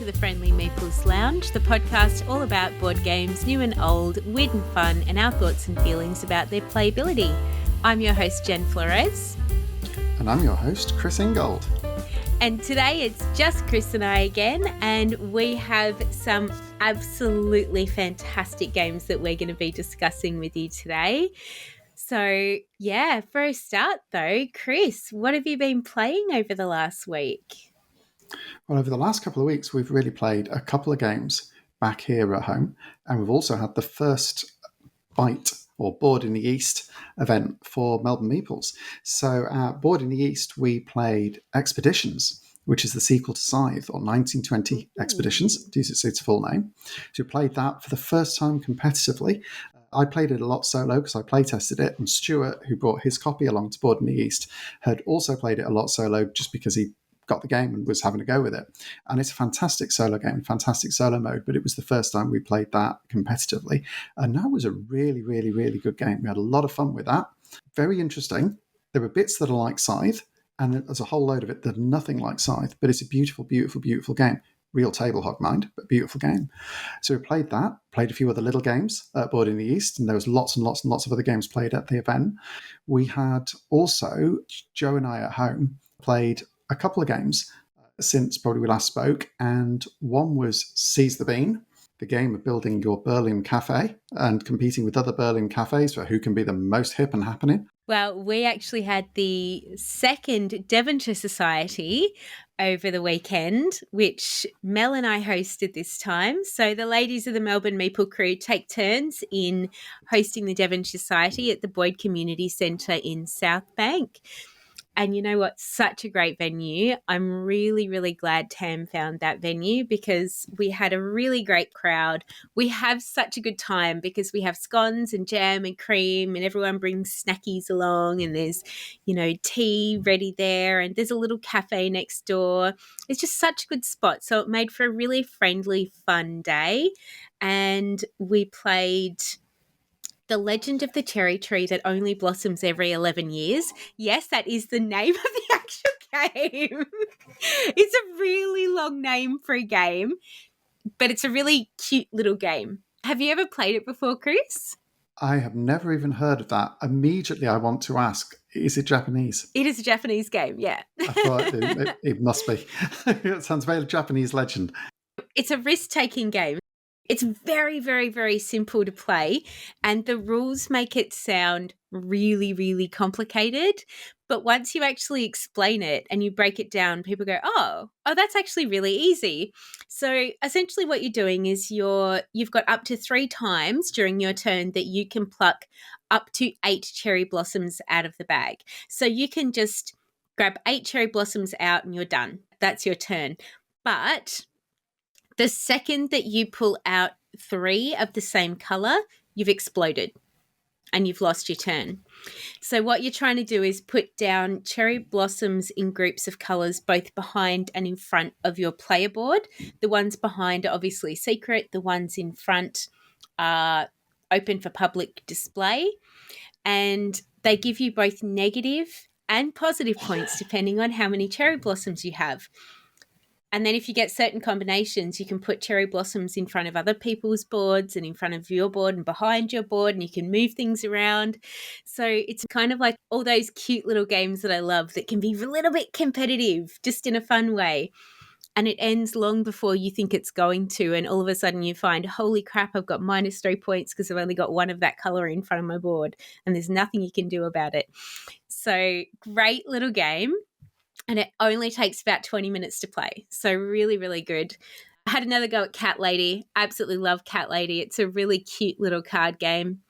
the Friendly Meeples Lounge, the podcast all about board games, new and old, weird and fun, and our thoughts and feelings about their playability. I'm your host, Jen Florez. And I'm your host, Chris Ingold. And today it's just Chris and I again, and we have some absolutely fantastic games that we're going to be discussing with you today. So, yeah, for a start though, Chris, what have you been playing over the last week? Well, over the last couple of weeks, we've really played a couple of games back here at home, and we've also had the first bite or Board in the East event for Melbourne Meeples. So at Board in the East, we played Expeditions, which is the sequel to Scythe, or 1920 Expeditions, to use its full name. So we played that for the first time competitively. I played it a lot solo because I play tested it, and Stuart, who brought his copy along to Board in the East, had also played it a lot solo just because he got the game and was having a go with it. And it's a fantastic solo game, fantastic solo mode, but it was the first time we played that competitively. And that was a really, really, really good game. We had a lot of fun with that. Very interesting. There were bits that are like Scythe, and there's a whole load of it that are nothing like Scythe, but it's a beautiful, beautiful, beautiful game. Real table hog mind, but beautiful game. So we played that, played a few other little games at Board in the East, and there was lots and lots and lots of other games played at the event. We had also, Joe and I at home, played a couple of games since probably we last spoke, and one was Seize the Bean, the game of building your Berlin cafe and competing with other Berlin cafes for who can be the most hip and happening. Well, we actually had the second Devonshire Society over the weekend, which Mel and I hosted this time. So the ladies of the Melbourne Meeple crew take turns in hosting the Devonshire Society at the Boyd Community Centre in South Bank. And you know what? Such a great venue. I'm really, really glad Tam found that venue because we had a really great crowd. We have such a good time because we have scones and jam and cream and everyone brings snackies along and there's, tea ready there and there's a little cafe next door. It's just such a good spot. So it made for a really friendly, fun day. And we played The Legend of the Cherry Tree That Only Blossoms Every 11 Years. Yes, that is the name of the actual game. It's a really long name for a game, but it's a really cute little game. Have you ever played it before, Chris? I have never even heard of that. Immediately I want to ask, is it Japanese? It is a Japanese game, yeah. I thought it must be. It sounds very Japanese legend. It's a risk-taking game. It's very, very, very simple to play, and the rules make it sound really, really complicated. But once you actually explain it and you break it down, people go, oh, that's actually really easy. So essentially what you're doing is you've got up to 3 times during your turn that you can pluck up to 8 cherry blossoms out of the bag. So you can just grab 8 cherry blossoms out and you're done. That's your turn. But the second that you pull out 3 of the same colour, you've exploded and you've lost your turn. So what you're trying to do is put down cherry blossoms in groups of colours both behind and in front of your player board. The ones behind are obviously secret. The ones in front are open for public display. And they give you both negative and positive points depending on how many cherry blossoms you have. And then if you get certain combinations, you can put cherry blossoms in front of other people's boards and in front of your board and behind your board, and you can move things around. So it's kind of like all those cute little games that I love that can be a little bit competitive, just in a fun way. And it ends long before you think it's going to, and all of a sudden you find, holy crap, I've got -3 points because I've only got one of that colour in front of my board, and there's nothing you can do about it. So great little game. And it only takes about 20 minutes to play. So really, really good. I had another go at Cat Lady. I absolutely love Cat Lady. It's a really cute little card game.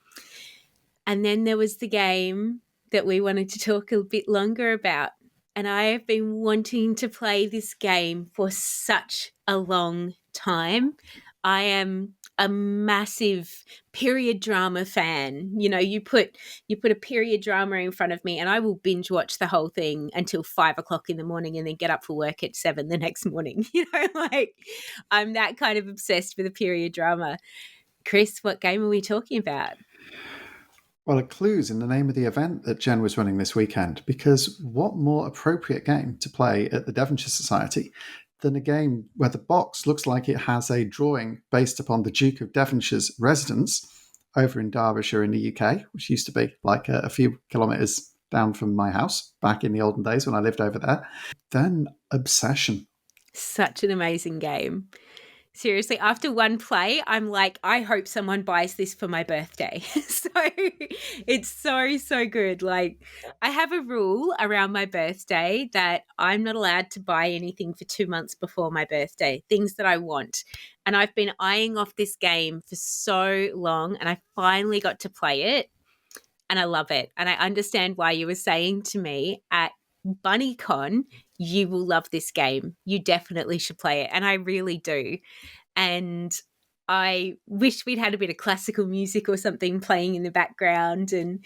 And then there was the game that we wanted to talk a bit longer about. And I have been wanting to play this game for such a long time. I am a massive period drama fan. You put a period drama in front of me and I will binge watch the whole thing until 5 o'clock in the morning and then get up for work at 7 the next morning. I'm that kind of obsessed with a period drama. Chris, what game are we talking about? Well, a clue's in the name of the event that Jen was running this weekend, because what more appropriate game to play at the Devonshire Society than a game where the box looks like it has a drawing based upon the Duke of Devonshire's residence over in Derbyshire in the UK, which used to be like a few kilometres down from my house back in the olden days when I lived over there, then Obsession. Such an amazing game. Seriously, after one play, I'm like, I hope someone buys this for my birthday. So it's so good. Like, I have a rule around my birthday that I'm not allowed to buy anything for 2 months before my birthday, things that I want. And I've been eyeing off this game for so long, and I finally got to play it, and I love it. And I understand why you were saying to me at BunnyCon, you will love this game. You definitely should play it. And I really do. And I wish we'd had a bit of classical music or something playing in the background. And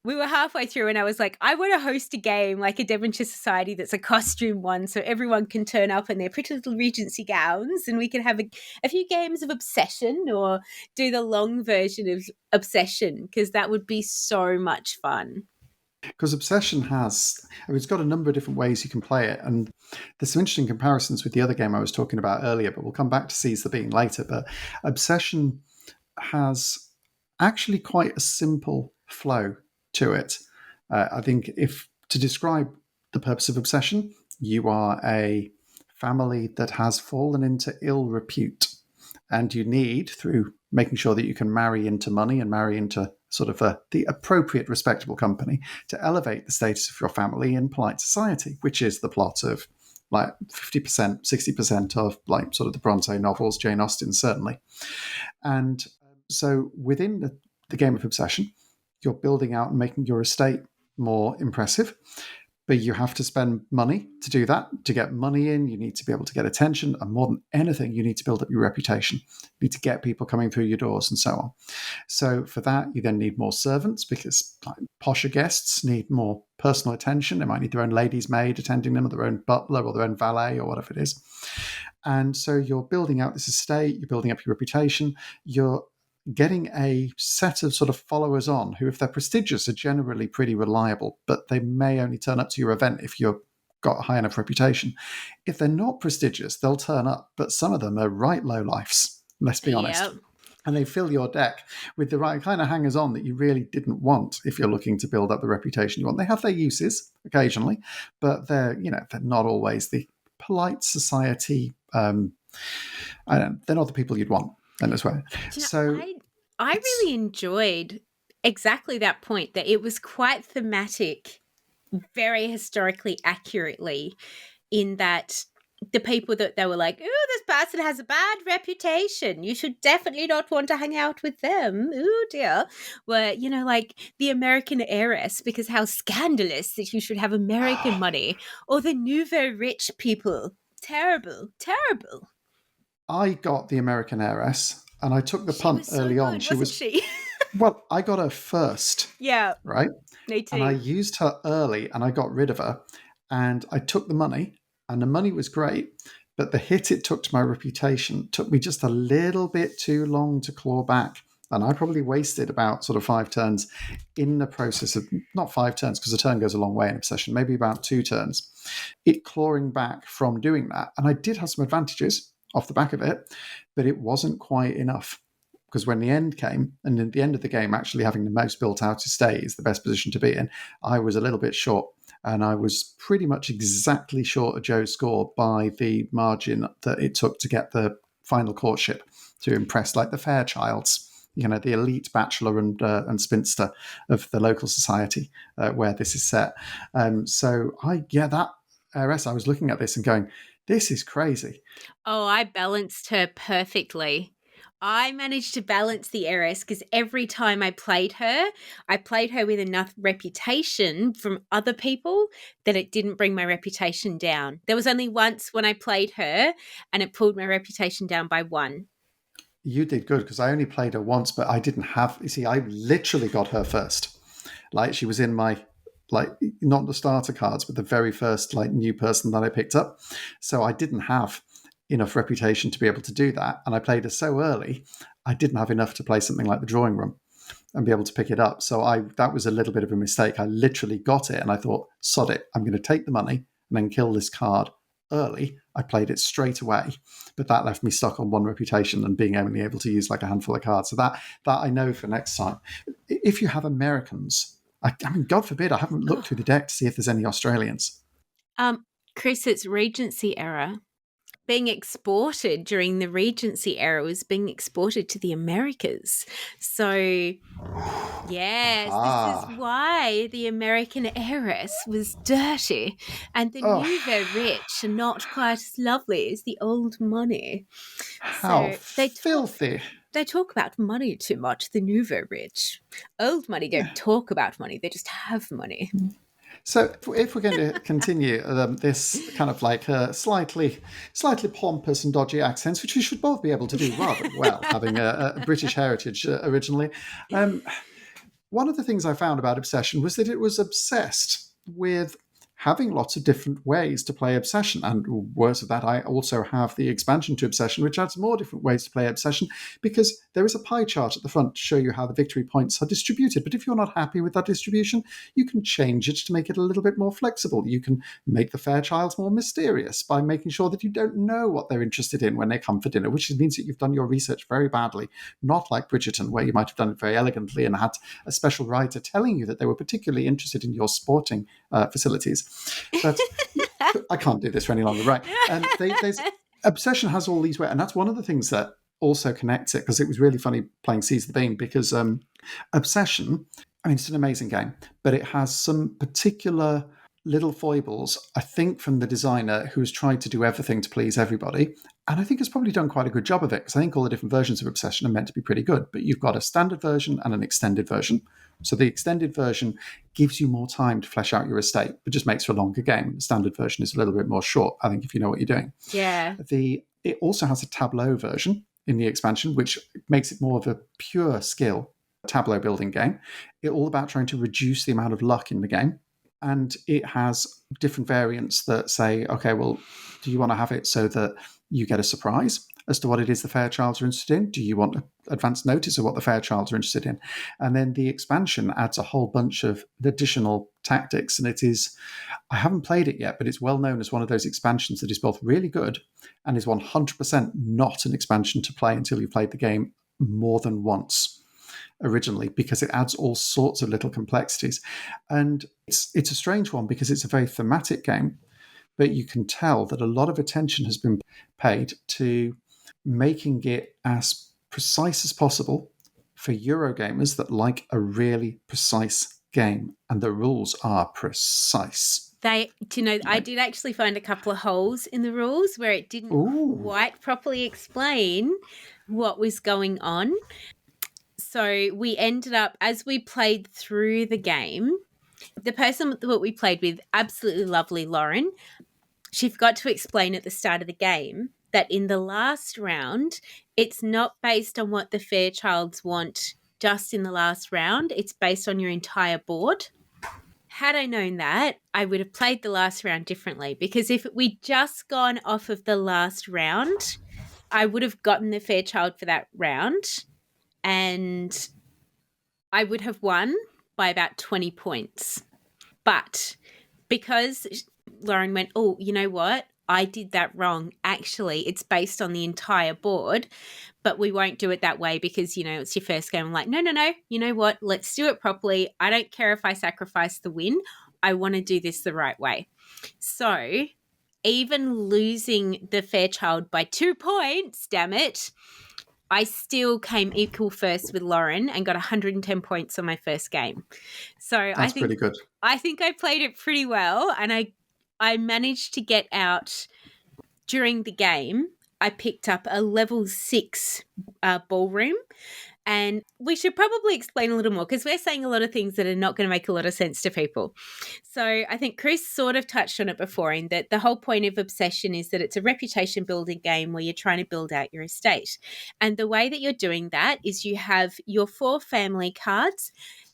we were halfway through and I was like, I want to host a game like a Devonshire Society that's a costume one so everyone can turn up in their pretty little Regency gowns and we can have a few games of Obsession or do the long version of Obsession because that would be so much fun. Because Obsession it's got a number of different ways you can play it. And there's some interesting comparisons with the other game I was talking about earlier, but we'll come back to Seize the Bean later. But Obsession has actually quite a simple flow to it. I think if to describe the purpose of Obsession, you are a family that has fallen into ill repute. And you need, through making sure that you can marry into money and marry into sort of the appropriate, respectable company, to elevate the status of your family in polite society, which is the plot of like 50%, 60% of like sort of the Bronte novels, Jane Austen certainly. And so within the game of Obsession, you're building out and making your estate more impressive. But you have to spend money to do that. To get money in, you need to be able to get attention. And more than anything, you need to build up your reputation. You need to get people coming through your doors and so on. So for that, you then need more servants because posher guests need more personal attention. They might need their own lady's maid attending them or their own butler or their own valet or whatever it is. And so you're building out this estate. You're building up your reputation. You're getting a set of sort of followers on who, if they're prestigious, are generally pretty reliable, but they may only turn up to your event if you've got a high enough reputation. If they're not prestigious, they'll turn up, but some of them are right lowlifes, let's be honest. Yep. And they fill your deck with the right kind of hangers-on that you really didn't want if you're looking to build up the reputation you want. They have their uses occasionally, but they're not always the polite society. They're not the people you'd want. And as well. So I really enjoyed exactly that point, that it was quite thematic, very historically accurately, in that the people that they were like, oh, this person has a bad reputation, you should definitely not want to hang out with them, oh dear, were, like the American heiress, because how scandalous that you should have American money, or the nouveau rich people. Terrible. I got the American heiress, and I took the punt so early good, on. Wasn't she? Well, I got her first. Yeah. Right? Me too. And I used her early, and I got rid of her. And I took the money, and the money was great. But the hit it took to my reputation took me just a little bit too long to claw back. And I probably wasted about sort of 5 turns in the process of, not 5 turns, because a turn goes a long way in Obsession, maybe about 2 turns, it clawing back from doing that. And I did have some advantages off the back of it, but it wasn't quite enough. Because when the end came, and at the end of the game, actually having the most built out estate is the best position to be in, I was a little bit short. And I was pretty much exactly short of Joe's score by the margin that it took to get the final courtship to impress like the Fairchilds, the elite bachelor and spinster of the local society where this is set. So that heiress, I was looking at this and going, this is crazy. Oh, I balanced her perfectly. I managed to balance the heiress because every time I played her with enough reputation from other people that it didn't bring my reputation down. There was only once when I played her and it pulled my reputation down by 1. You did good because I only played her once, but I didn't have, you see, I literally got her first. Like she was in my, not the starter cards, but the very first new person that I picked up. So I didn't have enough reputation to be able to do that. And I played her so early, I didn't have enough to play something like the drawing room and be able to pick it up. So that was a little bit of a mistake. I literally got it and I thought, sod it, I'm going to take the money and then kill this card early, I played it straight away. But that left me stuck on one reputation and being only able to use like a handful of cards. So that I know for next time. If you have Americans, I mean, God forbid, I haven't looked through the deck to see if there's any Australians. Chris, it's Regency era. Being exported during the Regency era was being exported to the Americas. So, yes, this is why the American heiress was dirty and the nouveau rich are not quite as lovely as the old money. How So filthy. they talk about money too much, the nouveau rich. Old money don't talk about money, they just have money. So, if we're going to continue this kind of like slightly pompous and dodgy accents, which we should both be able to do rather well, having a British heritage originally, one of the things I found about Obsession was that it was obsessed with having lots of different ways to play Obsession. And worse of that, I also have the expansion to Obsession, which adds more different ways to play Obsession, because there is a pie chart at the front to show you how the victory points are distributed. But if you're not happy with that distribution, you can change it to make it a little bit more flexible. You can make the Fairchilds more mysterious by making sure that you don't know what they're interested in when they come for dinner, which means that you've done your research very badly, not like Bridgerton, where you might have done it very elegantly and had a special writer telling you that they were particularly interested in your sporting facilities. But I can't do this for any longer, right? Obsession has all these ways, and that's one of the things that also connects it, because it was really funny playing Seize the Bean, because Obsession, I mean, it's an amazing game, but it has some particular little foibles, I think, from the designer who's tried to do everything to please everybody. And I think has probably done quite a good job of it, because I think all the different versions of Obsession are meant to be pretty good. But you've got a standard version and an extended version. So the extended version gives you more time to flesh out your estate, but just makes for a longer game. The standard version is a little bit more short, I think, if you know what you're doing. Yeah. It also has a tableau version in the expansion, which makes it more of a pure skill tableau building game. It's all about trying to reduce the amount of luck in the game. And it has different variants that say, okay, well, do you want to have it so that you get a surprise as to what it is the Fairchilds are interested in? Do you want advance notice of what the Fairchilds are interested in? And then the expansion adds a whole bunch of additional tactics. And it is, I haven't played it yet, but it's well known as one of those expansions that is both really good and is 100% not an expansion to play until you've played the game more than once originally, because it adds all sorts of little complexities. And it's a strange one because it's a very thematic game, but you can tell that a lot of attention has been paid to making it as precise as possible for Eurogamers that like a really precise game. And the rules are precise. I did actually find a couple of holes in the rules where it didn't quite properly explain what was going on. So we ended up, as we played through the game, the person that we played with, absolutely lovely Lauren, she forgot to explain at the start of the game that in the last round, it's not based on what the Fairchilds want just in the last round. It's based on your entire board. Had I known that, I would have played the last round differently, because if we'd just gone off of the last round, I would have gotten the Fairchild for that round and I would have won by about 20 points. But because Lauren went, oh, you know what? I did that wrong. Actually, it's based on the entire board, but we won't do it that way because, it's your first game. I'm like, no. You know what? Let's do it properly. I don't care if I sacrifice the win. I want to do this the right way. So even losing the Fairchild by 2 points, damn it, I still came equal first with Lauren and got 110 points on my first game. So that's pretty good. I think I played it pretty well, and I managed to get out during the game. I picked up a level 6 ballroom, and we should probably explain a little more because we're saying a lot of things that are not going to make a lot of sense to people. So I think Chris sort of touched on it before, in that the whole point of Obsession is that it's a reputation building game where you're trying to build out your estate. And the way that you're doing that is you have your 4 family cards,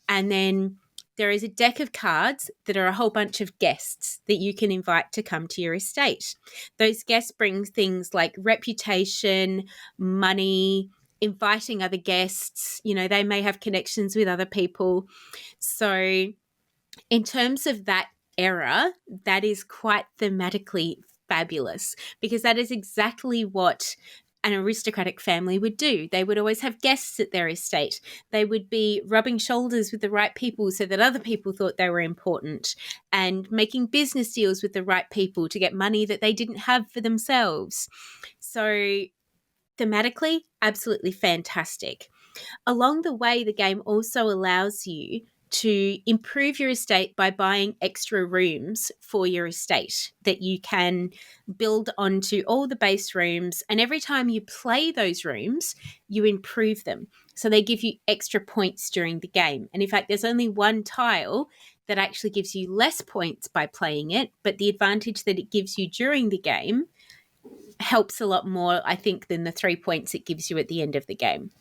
and then there is a deck of cards that are a whole bunch of guests that you can invite to come to your estate. Those guests bring things like reputation, money, inviting other guests. They may have connections with other people. So in terms of that era, that is quite thematically fabulous, because that is exactly what an aristocratic family would do. They would always have guests at their estate. They would be rubbing shoulders with the right people so that other people thought they were important, and making business deals with the right people to get money that they didn't have for themselves. So thematically, absolutely fantastic. Along the way, the game also allows you to improve your estate by buying extra rooms for your estate that you can build onto all the base rooms. And every time you play those rooms, you improve them. So they give you extra points during the game. And in fact, there's only one tile that actually gives you less points by playing it, but the advantage that it gives you during the game helps a lot more, I think, than the 3 points it gives you at the end of the game.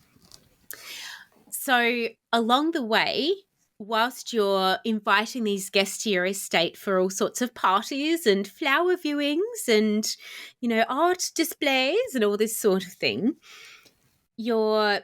So along the way, whilst you're inviting these guests to your estate for all sorts of parties and flower viewings and, art displays and all this sort of thing, you're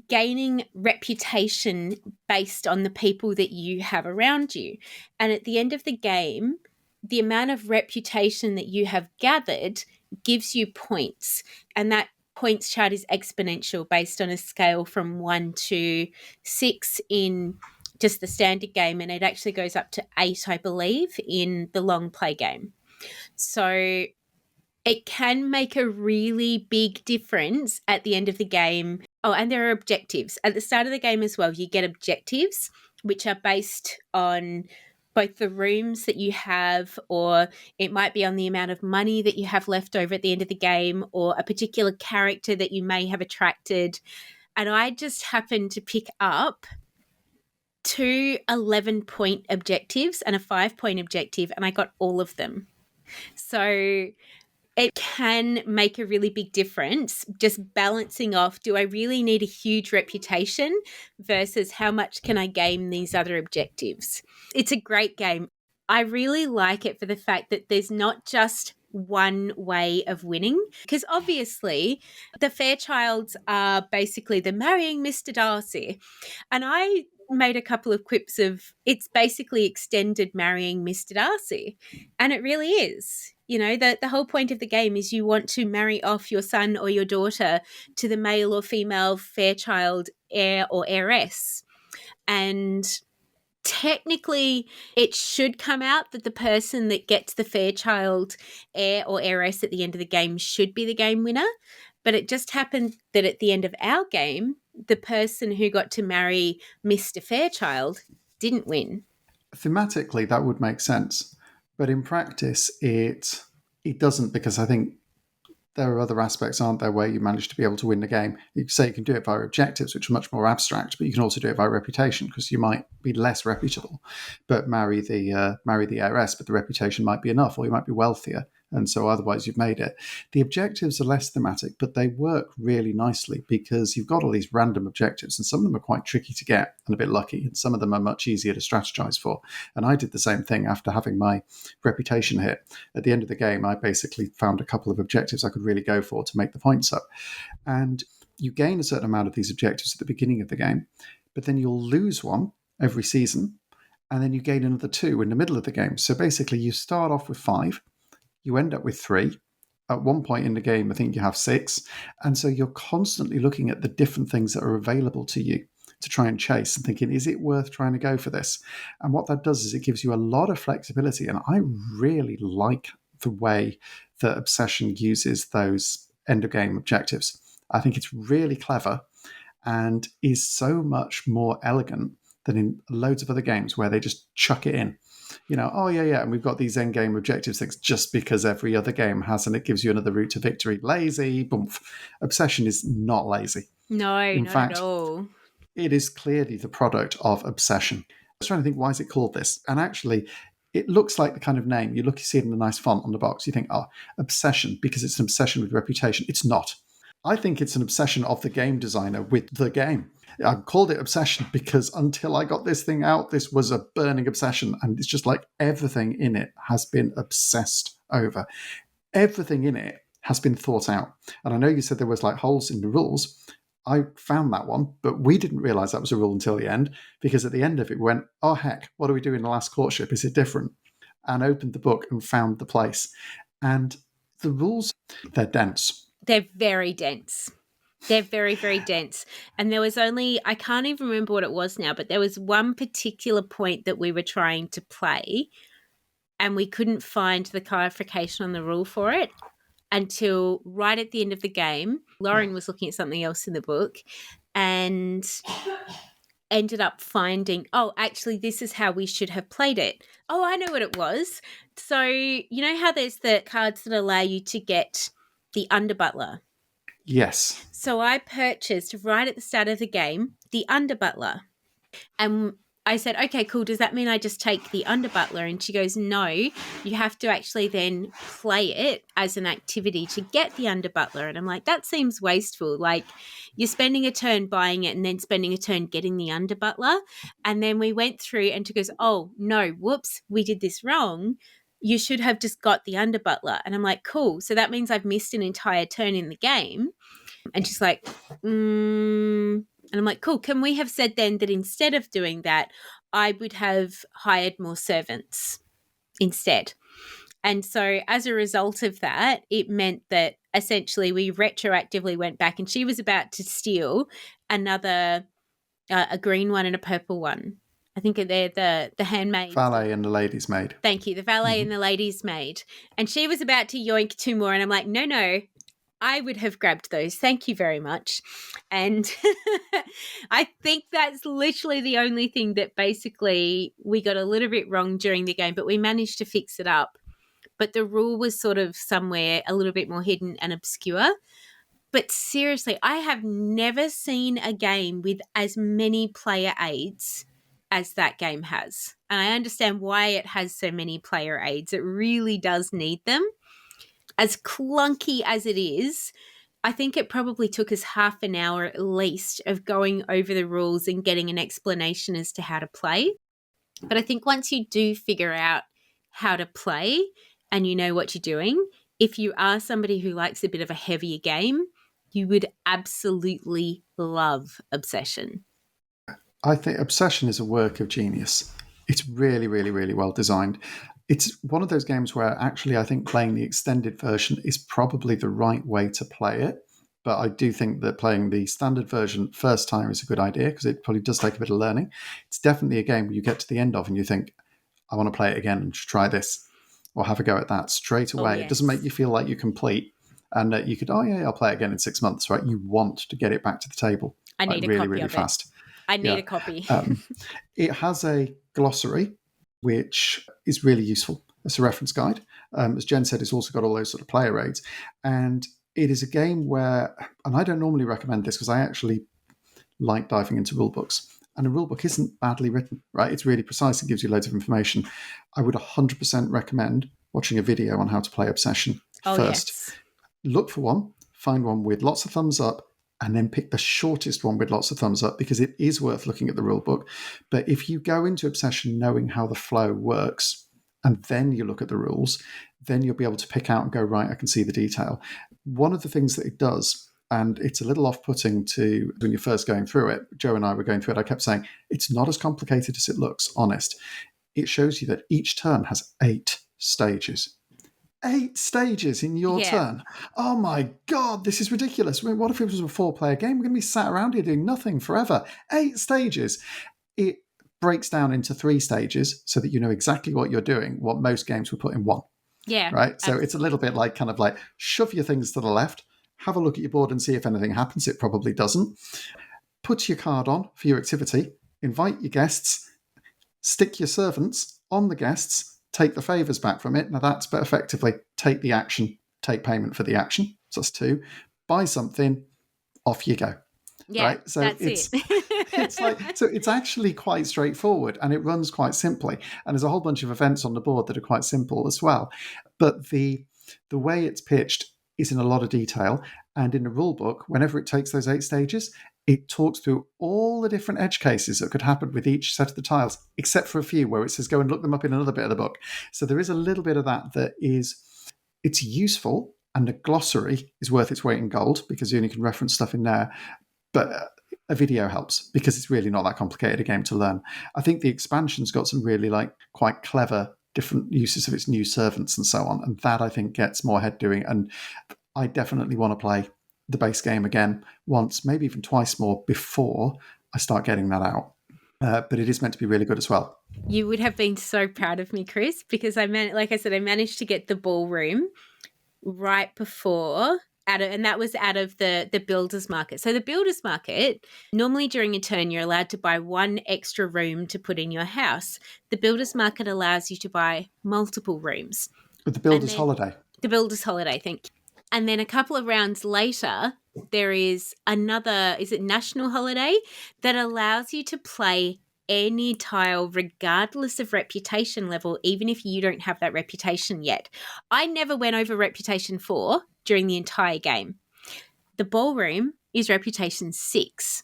gaining reputation based on the people that you have around you. And at the end of the game, the amount of reputation that you have gathered gives you points. And that points chart is exponential based on a scale from 1 to 6 in just the standard game. And it actually goes up to 8, I believe, in the long play game. So it can make a really big difference at the end of the game. Oh, and there are objectives. At the start of the game as well, you get objectives, which are based on both the rooms that you have, or it might be on the amount of money that you have left over at the end of the game, or a particular character that you may have attracted. And I just happened to pick up 2 11-point objectives and a 5-point objective, and I got all of them. So it can make a really big difference just balancing off, do I really need a huge reputation versus how much can I gain these other objectives? It's a great game. I really like it for the fact that there's not just one way of winning, because obviously the Fairchilds are basically the marrying Mr. Darcy. And I made a couple of quips of it's basically extended marrying Mr. Darcy. And it really is. The whole point of the game is you want to marry off your son or your daughter to the male or female Fairchild heir or heiress. And technically, it should come out that the person that gets the Fairchild heir or heiress at the end of the game should be the game winner. But it just happened that at the end of our game, the person who got to marry Mr. Fairchild didn't win. Thematically, that would make sense. But in practice, it doesn't, because I think there are other aspects, aren't there, where you manage to be able to win the game. You say you can do it via objectives, which are much more abstract, but you can also do it via reputation, because you might be less reputable, but marry the heiress, but the reputation might be enough, or you might be wealthier, and so otherwise you've made it. The objectives are less thematic, but they work really nicely because you've got all these random objectives, and some of them are quite tricky to get and a bit lucky, and some of them are much easier to strategize for. And I did the same thing after having my reputation hit. At the end of the game, I basically found a couple of objectives I could really go for to make the points up. And you gain a certain amount of these objectives at the beginning of the game, but then you'll lose one every season, and then you gain another 2 in the middle of the game. So basically you start off with 5, you end up with 3. At one point in the game, I think you have 6. And so you're constantly looking at the different things that are available to you to try and chase and thinking, is it worth trying to go for this? And what that does is it gives you a lot of flexibility. And I really like the way that Obsession uses those end of game objectives. I think it's really clever and is so much more elegant than in loads of other games where they just chuck it in. And we've got these end game objectives things just because every other game has, and it gives you another route to victory. Lazy, boomf. Obsession is not lazy. No, in not fact, at all. It is clearly the product of Obsession. I was trying to think, why is it called this? And actually, it looks like the kind of name. You see it in a nice font on the box. You think, Obsession, because it's an obsession with reputation. It's not. I think it's an obsession of the game designer with the game. I called it Obsession because until I got this thing out, this was a burning obsession. And it's just like everything in it has been obsessed over. Everything in it has been thought out. And I know you said there was like holes in the rules. I found that one, but we didn't realize that was a rule until the end, because at the end of it, we went, oh, heck, what do we do in the last courtship? Is it different? And opened the book and found the place. And the rules, they're dense. They're very dense. They're very, very dense. And there was only, I can't even remember what it was now, but there was one particular point that we were trying to play and we couldn't find the clarification on the rule for it until right at the end of the game. Lauren was looking at something else in the book and ended up finding, oh, actually, this is how we should have played it. Oh, I know what it was. So, you know how there's the cards that allow you to get the underbutler? Yes. So I purchased right at the start of the game the underbutler. And I said, okay, cool. Does that mean I just take the underbutler? And she goes, no, you have to actually then play it as an activity to get the underbutler. And I'm like, that seems wasteful. Like you're spending a turn buying it and then spending a turn getting the underbutler. And then we went through and she goes, oh, no, whoops, we did this wrong. You should have just got the underbutler. And I'm like, cool. So that means I've missed an entire turn in the game. And she's like, And I'm like, cool. Can we have said then that instead of doing that, I would have hired more servants instead? And so as a result of that, it meant that essentially we retroactively went back and she was about to steal another, a green one and a purple one. I think they're the handmaids. Valet and the lady's maid. Thank you. The valet and the lady's maid. And she was about to yoink two more. And I'm like, no, I would have grabbed those. Thank you very much. And I think that's literally the only thing that basically we got a little bit wrong during the game, but we managed to fix it up. But the rule was sort of somewhere a little bit more hidden and obscure. But seriously, I have never seen a game with as many player aids as that game has. And I understand why it has so many player aids. It really does need them. As clunky as it is, I think it probably took us half an hour at least of going over the rules and getting an explanation as to how to play. But I think once you do figure out how to play and you know what you're doing, if you are somebody who likes a bit of a heavier game, you would absolutely love Obsession. I think Obsession is a work of genius. It's really, really, really well designed. It's one of those games where actually I think playing the extended version is probably the right way to play it. But I do think that playing the standard version first time is a good idea because it probably does take a bit of learning. It's definitely a game where you get to the end of and you think, I want to play it again and try this or have a go at that straight away. yes. It doesn't make you feel like you're complete and that you could, I'll play it again in 6 months, right? You want to get it back to the table. I need really, a copy really of fast. it. I need a copy. It has a glossary, which is really useful. It's a reference guide. As Jen said, it's also got all those sort of player aids. And it is a game where, and I don't normally recommend this because I actually like diving into rule books. And a rule book isn't badly written, right? It's really precise. It gives you loads of information. I would 100% recommend watching a video on how to play Obsession first. Yes. Look for one, find one with lots of thumbs up, and then pick the shortest one with lots of thumbs up because it is worth looking at the rule book. But if you go into Obsession knowing how the flow works and then you look at the rules, then you'll be able to pick out and go, right, I can see the detail. One of the things that it does, and it's a little off-putting to when you're first going through it, Joe and I were going through it, I kept saying, it's not as complicated as it looks, honest. It shows you that each turn has 8 stages. 8 stages in your turn. Oh my God, this is ridiculous. I mean, what if it was a 4-player game? We're going to be sat around here doing nothing forever. 8 stages. It breaks down into 3 stages so that you know exactly what you're doing, what most games would put in 1. Yeah. Right? So absolutely. It's a little bit like kind of like shove your things to the left, have a look at your board and see if anything happens. It probably doesn't. Put your card on for your activity, invite your guests, stick your servants on the guests, take the favours back from it. Now that's, but effectively take the action, take payment for the action. So that's 2. Buy something, off you go. Yeah, right? So that's it's it. it's like, so it's actually quite straightforward and it runs quite simply. And there's a whole bunch of events on the board that are quite simple as well. But the way it's pitched is in a lot of detail. And in the rule book, whenever it takes those 8 stages, it talks through all the different edge cases that could happen with each set of the tiles, except for a few where it says go and look them up in another bit of the book. So there is a little bit of that is, it's useful, and the glossary is worth its weight in gold because you only can reference stuff in there. But a video helps because it's really not that complicated a game to learn. I think the expansion's got some really quite clever different uses of its new servants and so on. And that, I think, gets more head doing. And I definitely want to play the base game again once, maybe even twice more before I start getting that out. But it is meant to be really good as well. You would have been so proud of me, Chris, because I managed to get the ballroom right before and that was out of the builder's market. So the builder's market, normally during a turn, you're allowed to buy one extra room to put in your house. The builder's market allows you to buy multiple rooms. With the builder's holiday. The builder's holiday, thank you. And then a couple of rounds later, there is another, is it national holiday, that allows you to play any tile regardless of reputation level, even if you don't have that reputation yet. I never went over reputation 4 during the entire game. The ballroom is reputation 6.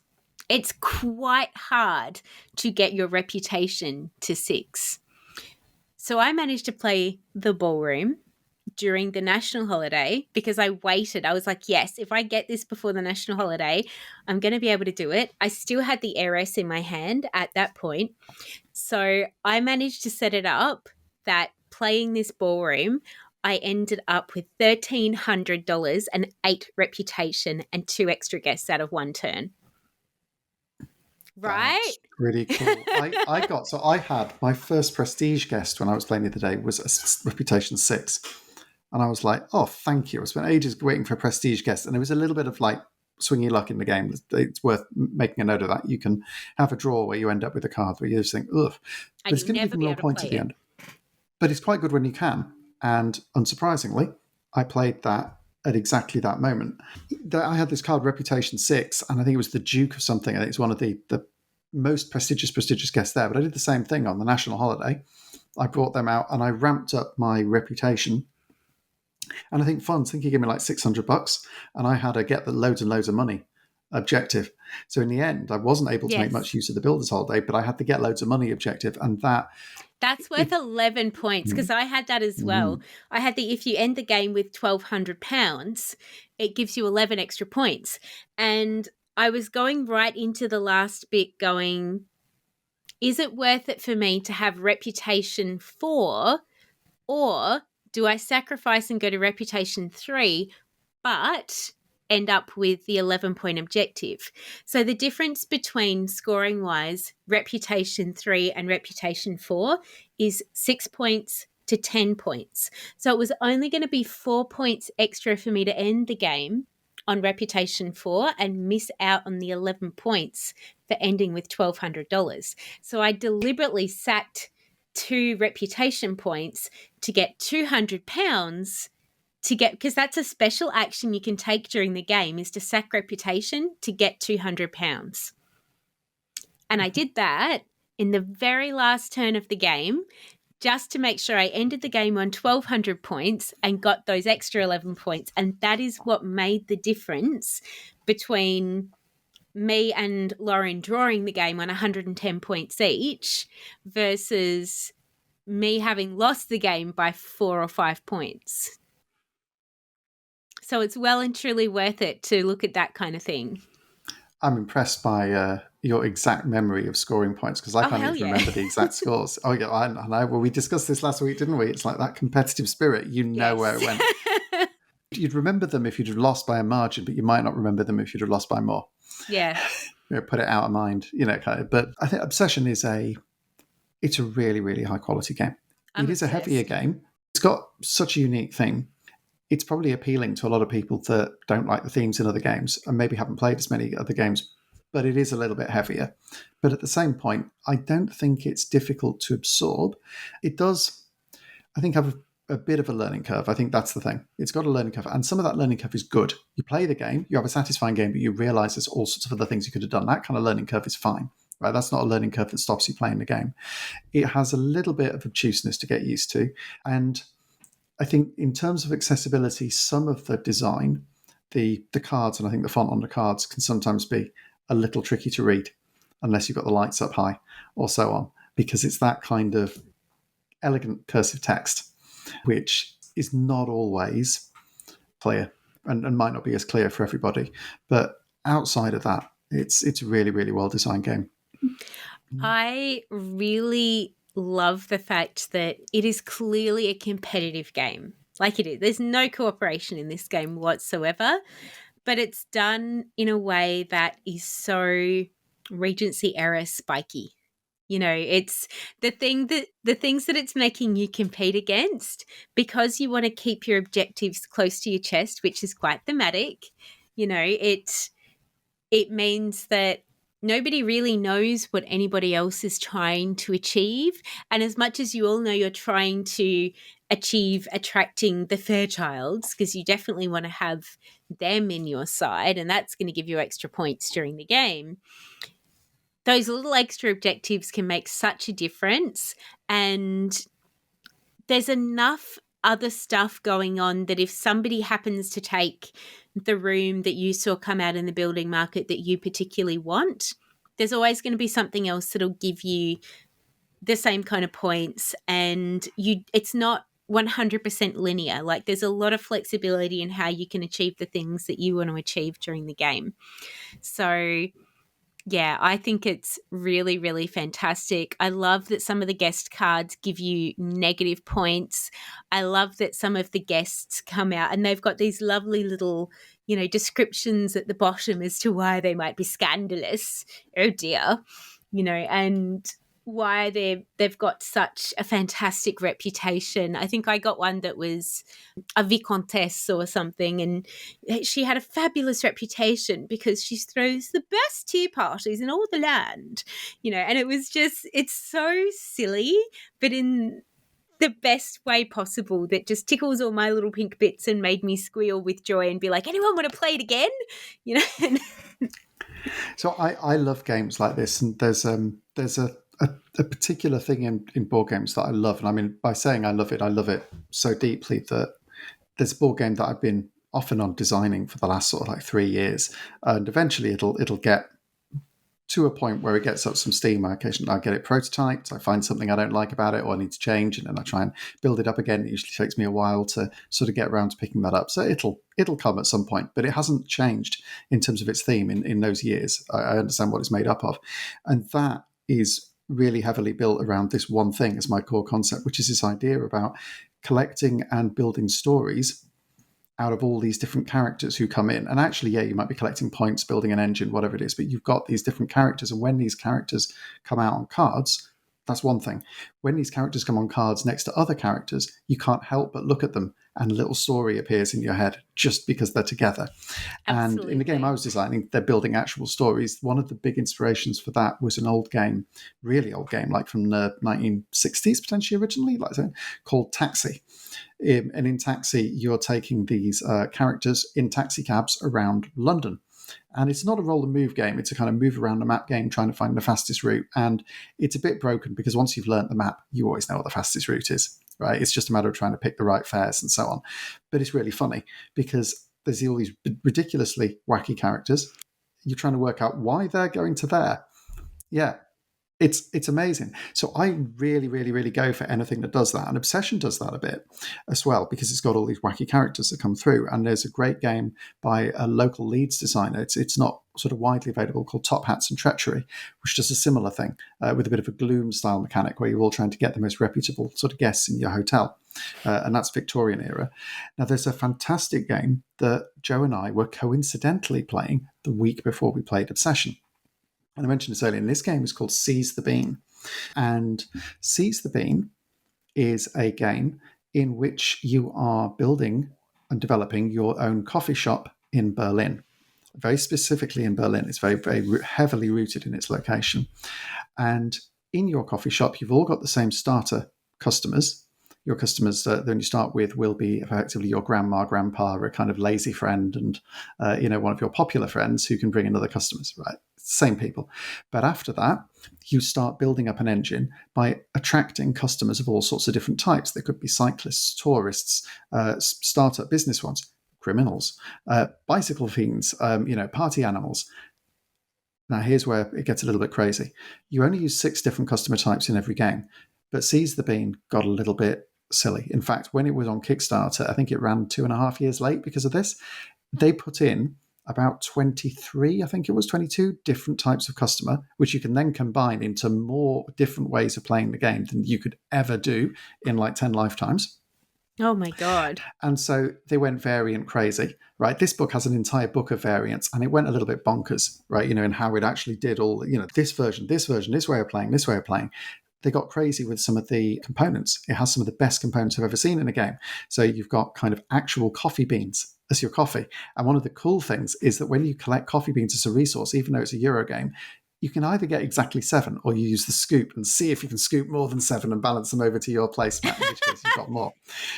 It's quite hard to get your reputation to 6. So I managed to play the ballroom during the national holiday because I waited. I was like, yes, if I get this before the national holiday, I'm going to be able to do it. I still had the heiress in my hand at that point. So I managed to set it up that playing this ballroom, I ended up with $1,300 and 8 reputation and 2 extra guests out of one turn. Right? That's really cool. I had my first prestige guest when I was playing the other day was a reputation 6. And I was like, oh, thank you. I spent ages waiting for a prestige guest. And it was a little bit of like swinging luck in the game. It's worth making a note of that. You can have a draw where you end up with a card where you just think, ugh. But it's going to give you more points at the end. But it's quite good when you can. And unsurprisingly, I played that at exactly that moment. I had this card, Reputation 6, and I think it was the Duke of something. I think it's one of the most prestigious guests there. But I did the same thing on the national holiday. I brought them out and I ramped up my reputation. And I think he gave me like $600, and I had to get the loads and loads of money objective. So in the end, I wasn't able to make much use of the builder's holiday, but I had to get loads of money objective, and that's worth 11 points because I had that as well. I had if you end the game with £1,200, it gives you 11 extra points. And I was going right into the last bit going, is it worth it for me to have reputation 4 or do I sacrifice and go to reputation 3 but end up with the 11-point objective? So the difference between scoring-wise reputation 3 and reputation 4 is 6 points to 10 points. So it was only going to be 4 points extra for me to end the game on reputation 4 and miss out on the 11 points for ending with $1,200. So I deliberately sacked 2 reputation points to get £200 to get, because that's a special action you can take during the game, is to sack reputation to get £200. And I did that in the very last turn of the game just to make sure I ended the game on 1,200 points and got those extra 11 points. And that is what made the difference between me and Lauren drawing the game on 110 points each versus me having lost the game by 4 or 5 points. So it's well and truly worth it to look at that kind of thing. I'm impressed by your exact memory of scoring points because I can't even remember the exact scores. Oh, yeah, I know. Well, we discussed this last week, didn't we? It's like that competitive spirit. You know where it went. You'd remember them if you'd have lost by a margin, but you might not remember them if you'd have lost by more. Yeah. Put it out of mind, kind of. But I think Obsession it's a really, really high quality game. It is a heavier game. It's got such a unique theme. It's probably appealing to a lot of people that don't like the themes in other games and maybe haven't played as many other games, but it is a little bit heavier. But at the same point, I don't think it's difficult to absorb. It does, I think, have a bit of a learning curve. I think that's the thing. It's got a learning curve, and some of that learning curve is good. You play the game, you have a satisfying game, but you realize there's all sorts of other things you could have done. That kind of learning curve is fine, right? That's not a learning curve that stops you playing the game. It has a little bit of obtuseness to get used to, and I think in terms of accessibility, some of the design, the cards, and I think the font on the cards can sometimes be a little tricky to read unless you've got the lights up high or so on, because it's that kind of elegant cursive text, which is not always clear and might not be as clear for everybody. But outside of that, it's a really, really well-designed game. I really love the fact that it is clearly a competitive game. Like it is. There's no cooperation in this game whatsoever, but it's done in a way that is so Regency era spiky. You know, it's the things that it's making you compete against, because you want to keep your objectives close to your chest, which is quite thematic. You know, it means that nobody really knows what anybody else is trying to achieve. And as much as you all know you're trying to achieve attracting the Fairchilds, because you definitely want to have them in your side, and that's going to give you extra points during the game, those little extra objectives can make such a difference. And there's enough other stuff going on that if somebody happens to take the room that you saw come out in the building market that you particularly want, there's always going to be something else that'll give you the same kind of points. And it's not 100% linear. Like, there's a lot of flexibility in how you can achieve the things that you want to achieve during the game. So yeah, I think it's really, really fantastic. I love that some of the guest cards give you negative points. I love that some of the guests come out and they've got these lovely little, descriptions at the bottom as to why they might be scandalous. Oh dear. And why they've got such a fantastic reputation. I think I got one that was a vicomtesse or something, and she had a fabulous reputation because she throws the best tea parties in all the land, and it's so silly, but in the best way possible, that just tickles all my little pink bits and made me squeal with joy and be like, anyone want to play it again? So I love games like this, and there's a particular thing in board games that I love, and I mean, by saying I love it so deeply that there's a board game that I've been off and on designing for the last sort of like 3 years, and eventually it'll get to a point where it gets up some steam. I get it prototyped, I find something I don't like about it or I need to change, and then I try and build it up again. It usually takes me a while to sort of get around to picking that up. So it'll come at some point, but it hasn't changed in terms of its theme in those years. I understand what it's made up of. And that is really heavily built around this one thing as my core concept, which is this idea about collecting and building stories out of all these different characters who come in. And actually, yeah, you might be collecting points, building an engine, whatever it is, but you've got these different characters. And when these characters come out on cards, that's one thing. When these characters come on cards next to other characters, you can't help but look at them, and a little story appears in your head just because they're together. Absolutely. And in the game I was designing, they're building actual stories. One of the big inspirations for that was an old game, really old game, like from the 1960s, potentially originally, like that, called Taxi. And in Taxi, you're taking these characters in taxi cabs around London. And it's not a roll and move game. It's a kind of move around the map game, trying to find the fastest route. And it's a bit broken because once you've learnt the map, you always know what the fastest route is, right? It's just a matter of trying to pick the right fares and so on. But it's really funny because there's all these ridiculously wacky characters. You're trying to work out why they're going to there. Yeah, it's amazing. So I really, really, really go for anything that does that. And Obsession does that a bit as well because it's got all these wacky characters that come through. And there's a great game by a local Leeds designer. It's not sort of widely available, called Top Hats and Treachery, which does a similar thing with a bit of a gloom style mechanic where you're all trying to get the most reputable sort of guests in your hotel. And that's Victorian era. Now, there's a fantastic game that Joe and I were coincidentally playing the week before we played Obsession. And I mentioned this earlier, and this game is called Seize the Bean. And Seize the Bean is a game in which you are building and developing your own coffee shop in Berlin. Very specifically in Berlin. It's very, very heavily rooted in its location. And in your coffee shop, you've all got the same starter customers. Your customers that you start with will be effectively your grandma, grandpa, a kind of lazy friend, and one of your popular friends who can bring in other customers, right? Same people. But after that, you start building up an engine by attracting customers of all sorts of different types. They could be cyclists, tourists, startup business ones, criminals, bicycle fiends, party animals. Now, here's where it gets a little bit crazy. You only use 6 different customer types in every game, but Seize the Bean got a little bit silly. In fact, when it was on Kickstarter, I think it ran 2.5 years late because of this. They put in about 23, I think it was 22 different types of customer, which you can then combine into more different ways of playing the game than you could ever do in like 10 lifetimes. Oh my God. And so they went variant crazy, right? This book has an entire book of variants, and it went a little bit bonkers, right? In how it actually did all, this version, this way of playing, this way of playing. They got crazy with some of the components. It has some of the best components I've ever seen in a game. So you've got kind of actual coffee beans as your coffee. And one of the cool things is that when you collect coffee beans as a resource, even though it's a Euro game, you can either get exactly 7 or you use the scoop and see if you can scoop more than 7 and balance them over to your placemat, in which case you've got more.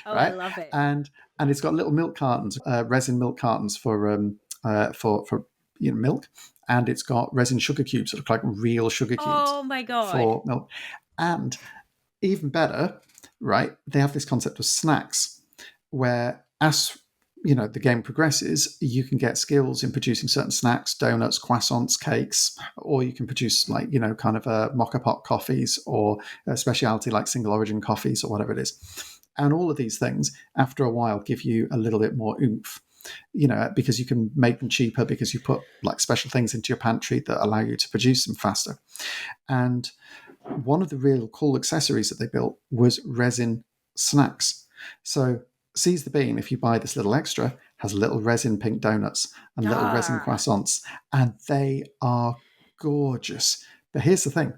Oh, right? I love it. And it's got little milk cartons, resin milk cartons for milk, and it's got resin sugar cubes that look like real sugar cubes. Oh my God. For milk. And even better, right? They have this concept of snacks, where as the game progresses, you can get skills in producing certain snacks, donuts, croissants, cakes, or you can produce like, kind of mocha pot coffees or a specialty like single origin coffees or whatever it is. And all of these things, after a while, give you a little bit more oomph, because you can make them cheaper because you put like special things into your pantry that allow you to produce them faster. And one of the real cool accessories that they built was resin snacks. So Seize the Bean, if you buy this little extra, has little resin pink donuts and little resin croissants, and they are gorgeous. But here's the thing.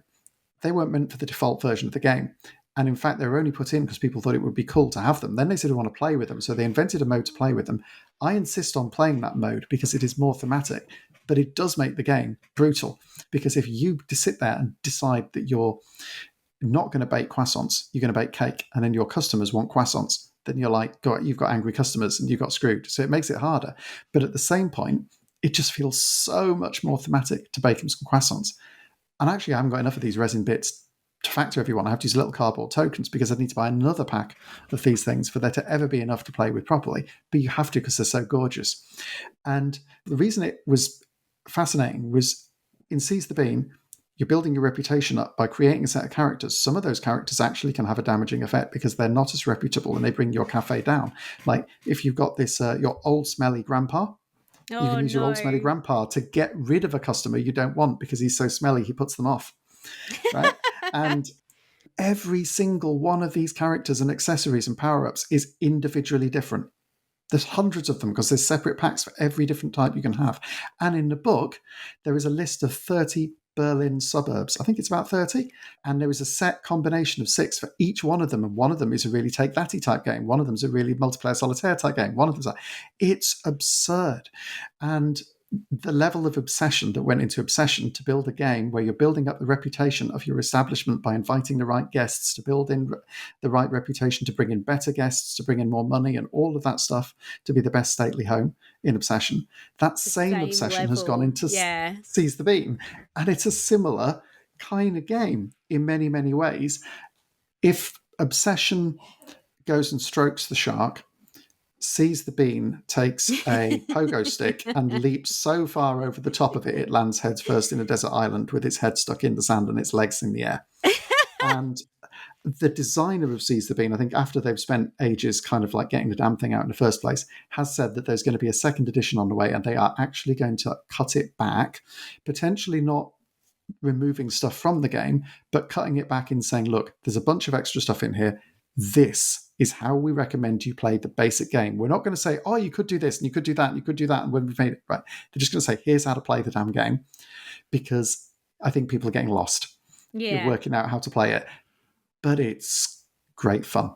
They weren't meant for the default version of the game. And in fact, they were only put in because people thought it would be cool to have them. Then they said, we want to play with them. So they invented a mode to play with them. I insist on playing that mode because it is more thematic, but it does make the game brutal. Because if you sit there and decide that you're not going to bake croissants, you're going to bake cake, and then your customers want croissants, then you're like, you've got angry customers and you got screwed. So it makes it harder. But at the same point, it just feels so much more thematic to bake them some croissants. And actually, I haven't got enough of these resin bits to factor everyone. I have to use little cardboard tokens because I need to buy another pack of these things for there to ever be enough to play with properly. But you have to because they're so gorgeous. And the reason it was fascinating was in Seize the Bean, you're building your reputation up by creating a set of characters. Some of those characters actually can have a damaging effect because they're not as reputable and they bring your cafe down. Like if you've got this, your old smelly grandpa, you can use your old smelly grandpa to get rid of a customer you don't want because he's so smelly, he puts them off. Right? And every single one of these characters and accessories and power-ups is individually different. There's hundreds of them because there's separate packs for every different type you can have. And in the book, there is a list of 30 Berlin suburbs. I think it's about 30. And there is a set combination of 6 for each one of them. And one of them is a really take thatty type game. One of them is a really multiplayer solitaire type game. One of them's like, it's absurd. And the level of obsession that went into Obsession to build a game where you're building up the reputation of your establishment by inviting the right guests, to build in the right reputation, to bring in better guests, to bring in more money and all of that stuff to be the best stately home in Obsession. That same obsession level has gone into Seize the Bean. And it's a similar kind of game in many, many ways. If Obsession goes and strokes the shark, Seize the Bean takes a pogo stick and leaps so far over the top of it, it lands heads first in a desert island with its head stuck in the sand and its legs in the air. And the designer of Seize the Bean, I think after they've spent ages kind of like getting the damn thing out in the first place, has said that there's going to be a second edition on the way and they are actually going to cut it back, potentially not removing stuff from the game, but cutting it back in saying, look, there's a bunch of extra stuff in here. This is how we recommend you play the basic game. We're not going to say, oh, you could do this and you could do that and you could do that. And when we've made it right, they're just going to say, here's how to play the damn game, because I think people are getting lost with working out how to play it. But it's great fun.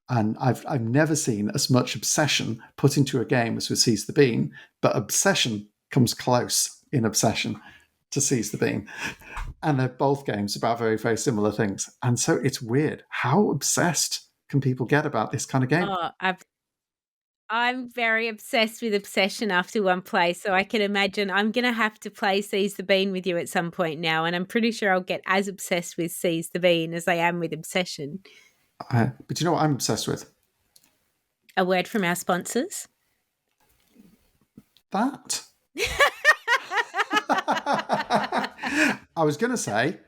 And I've never seen as much obsession put into a game as with Seize the Bean, but Obsession comes close in Obsession to Seize the Bean. And they're both games about very, very similar things. And so it's weird. How obsessed can people get about this kind of game? Oh, I'm very obsessed with Obsession after one play, so I can imagine I'm going to have to play Seize the Bean with you at some point now, and I'm pretty sure I'll get as obsessed with Seize the Bean as I am with Obsession. But you know what I'm obsessed with? A word from our sponsors? That. I was going to say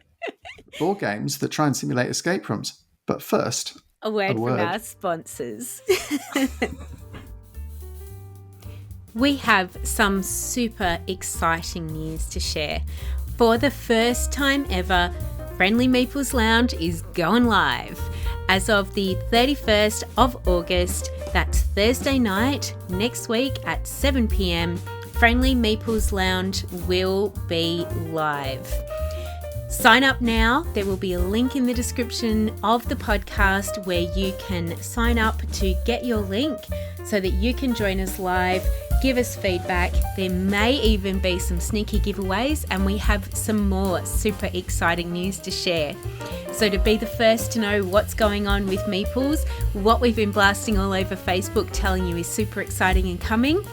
board games that try and simulate escape rooms. But first, a word from our sponsors. We have some super exciting news to share. For the first time ever, Friendly Meeples Lounge is going live. As of the 31st of August, that's Thursday night, next week at 7 p.m, Friendly Meeples Lounge will be live. Sign up now. There will be a link in the description of the podcast where you can sign up to get your link so that you can join us live, give us feedback. There may even be some sneaky giveaways, and we have some more super exciting news to share. So to be the first to know what's going on with Meeples, what we've been blasting all over Facebook telling you is super exciting and coming,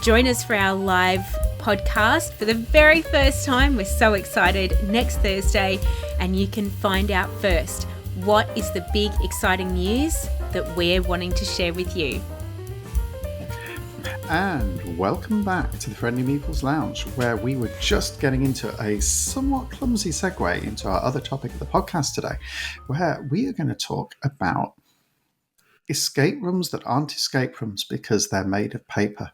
join us for our live podcast for the very first time. We're so excited, next Thursday, and you can find out first what is the big exciting news that we're wanting to share with you. And welcome back to the Friendly Meeples Lounge, where we were just getting into a somewhat clumsy segue into our other topic of the podcast today, where we are going to talk about escape rooms that aren't escape rooms because they're made of paper.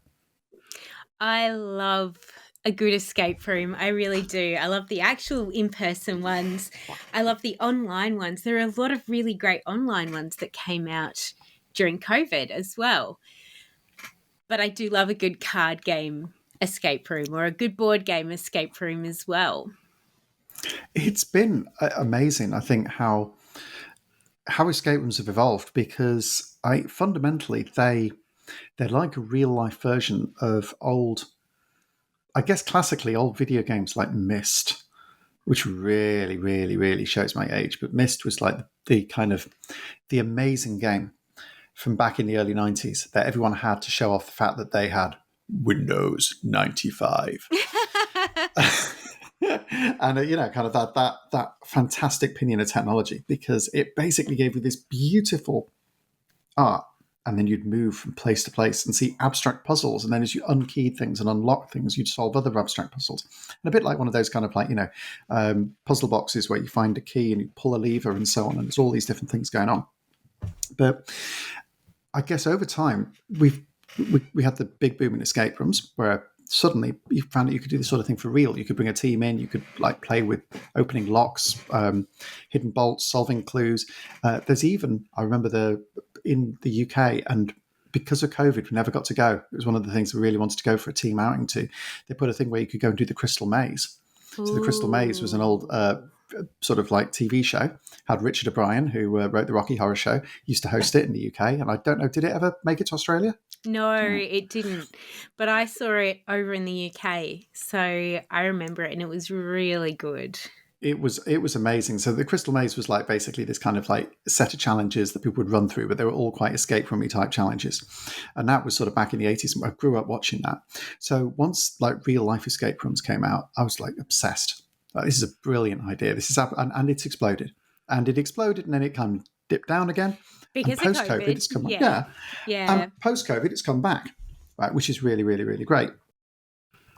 I love a good escape room. I really do. I love the actual in-person ones. I love the online ones. There are a lot of really great online ones that came out during COVID as well. But I do love a good card game escape room or a good board game escape room as well. It's been amazing, I think, how escape rooms have evolved, because fundamentally they're like a real life version of old, I guess classically old video games like Myst, which really, really, really shows my age. But Myst was like the kind of the amazing game from back in the early 90s that everyone had to show off the fact that they had Windows 95. And kind of that fantastic pinion of technology, because it basically gave you this beautiful art, and then you'd move from place to place and see abstract puzzles, and then as you unkeyed things and unlocked things, you'd solve other abstract puzzles. And a bit like one of those kind of like puzzle boxes where you find a key and you pull a lever and so on, and there's all these different things going on. But I guess over time we had the big boom in escape rooms, where suddenly you found that you could do this sort of thing for real. You could bring a team in, you could like play with opening locks, hidden bolts, solving clues. There's even, I remember in the UK, and because of COVID, we never got to go. It was one of the things we really wanted to go for a team outing to. They put a thing where you could go and do the Crystal Maze. Ooh. So the Crystal Maze was an old sort of like TV show. Had Richard O'Brien, who wrote the Rocky Horror Show, used to host it in the UK. And I don't know, did it ever make it to Australia? No, it didn't. But I saw it over in the UK. So I remember it, and it was really good. It was amazing. So the Crystal Maze was like basically this kind of like set of challenges that people would run through, but they were all quite escape roomy type challenges. And that was sort of back in the 80s. I grew up watching that. So once like real life escape rooms came out, I was like obsessed. Like, this is a brilliant idea. This is and it's exploded. And it exploded, and then it kind of dipped down again. Because and post-COVID, it's come back. Yeah. And post-COVID, it's come back, right? Which is really, really, really great.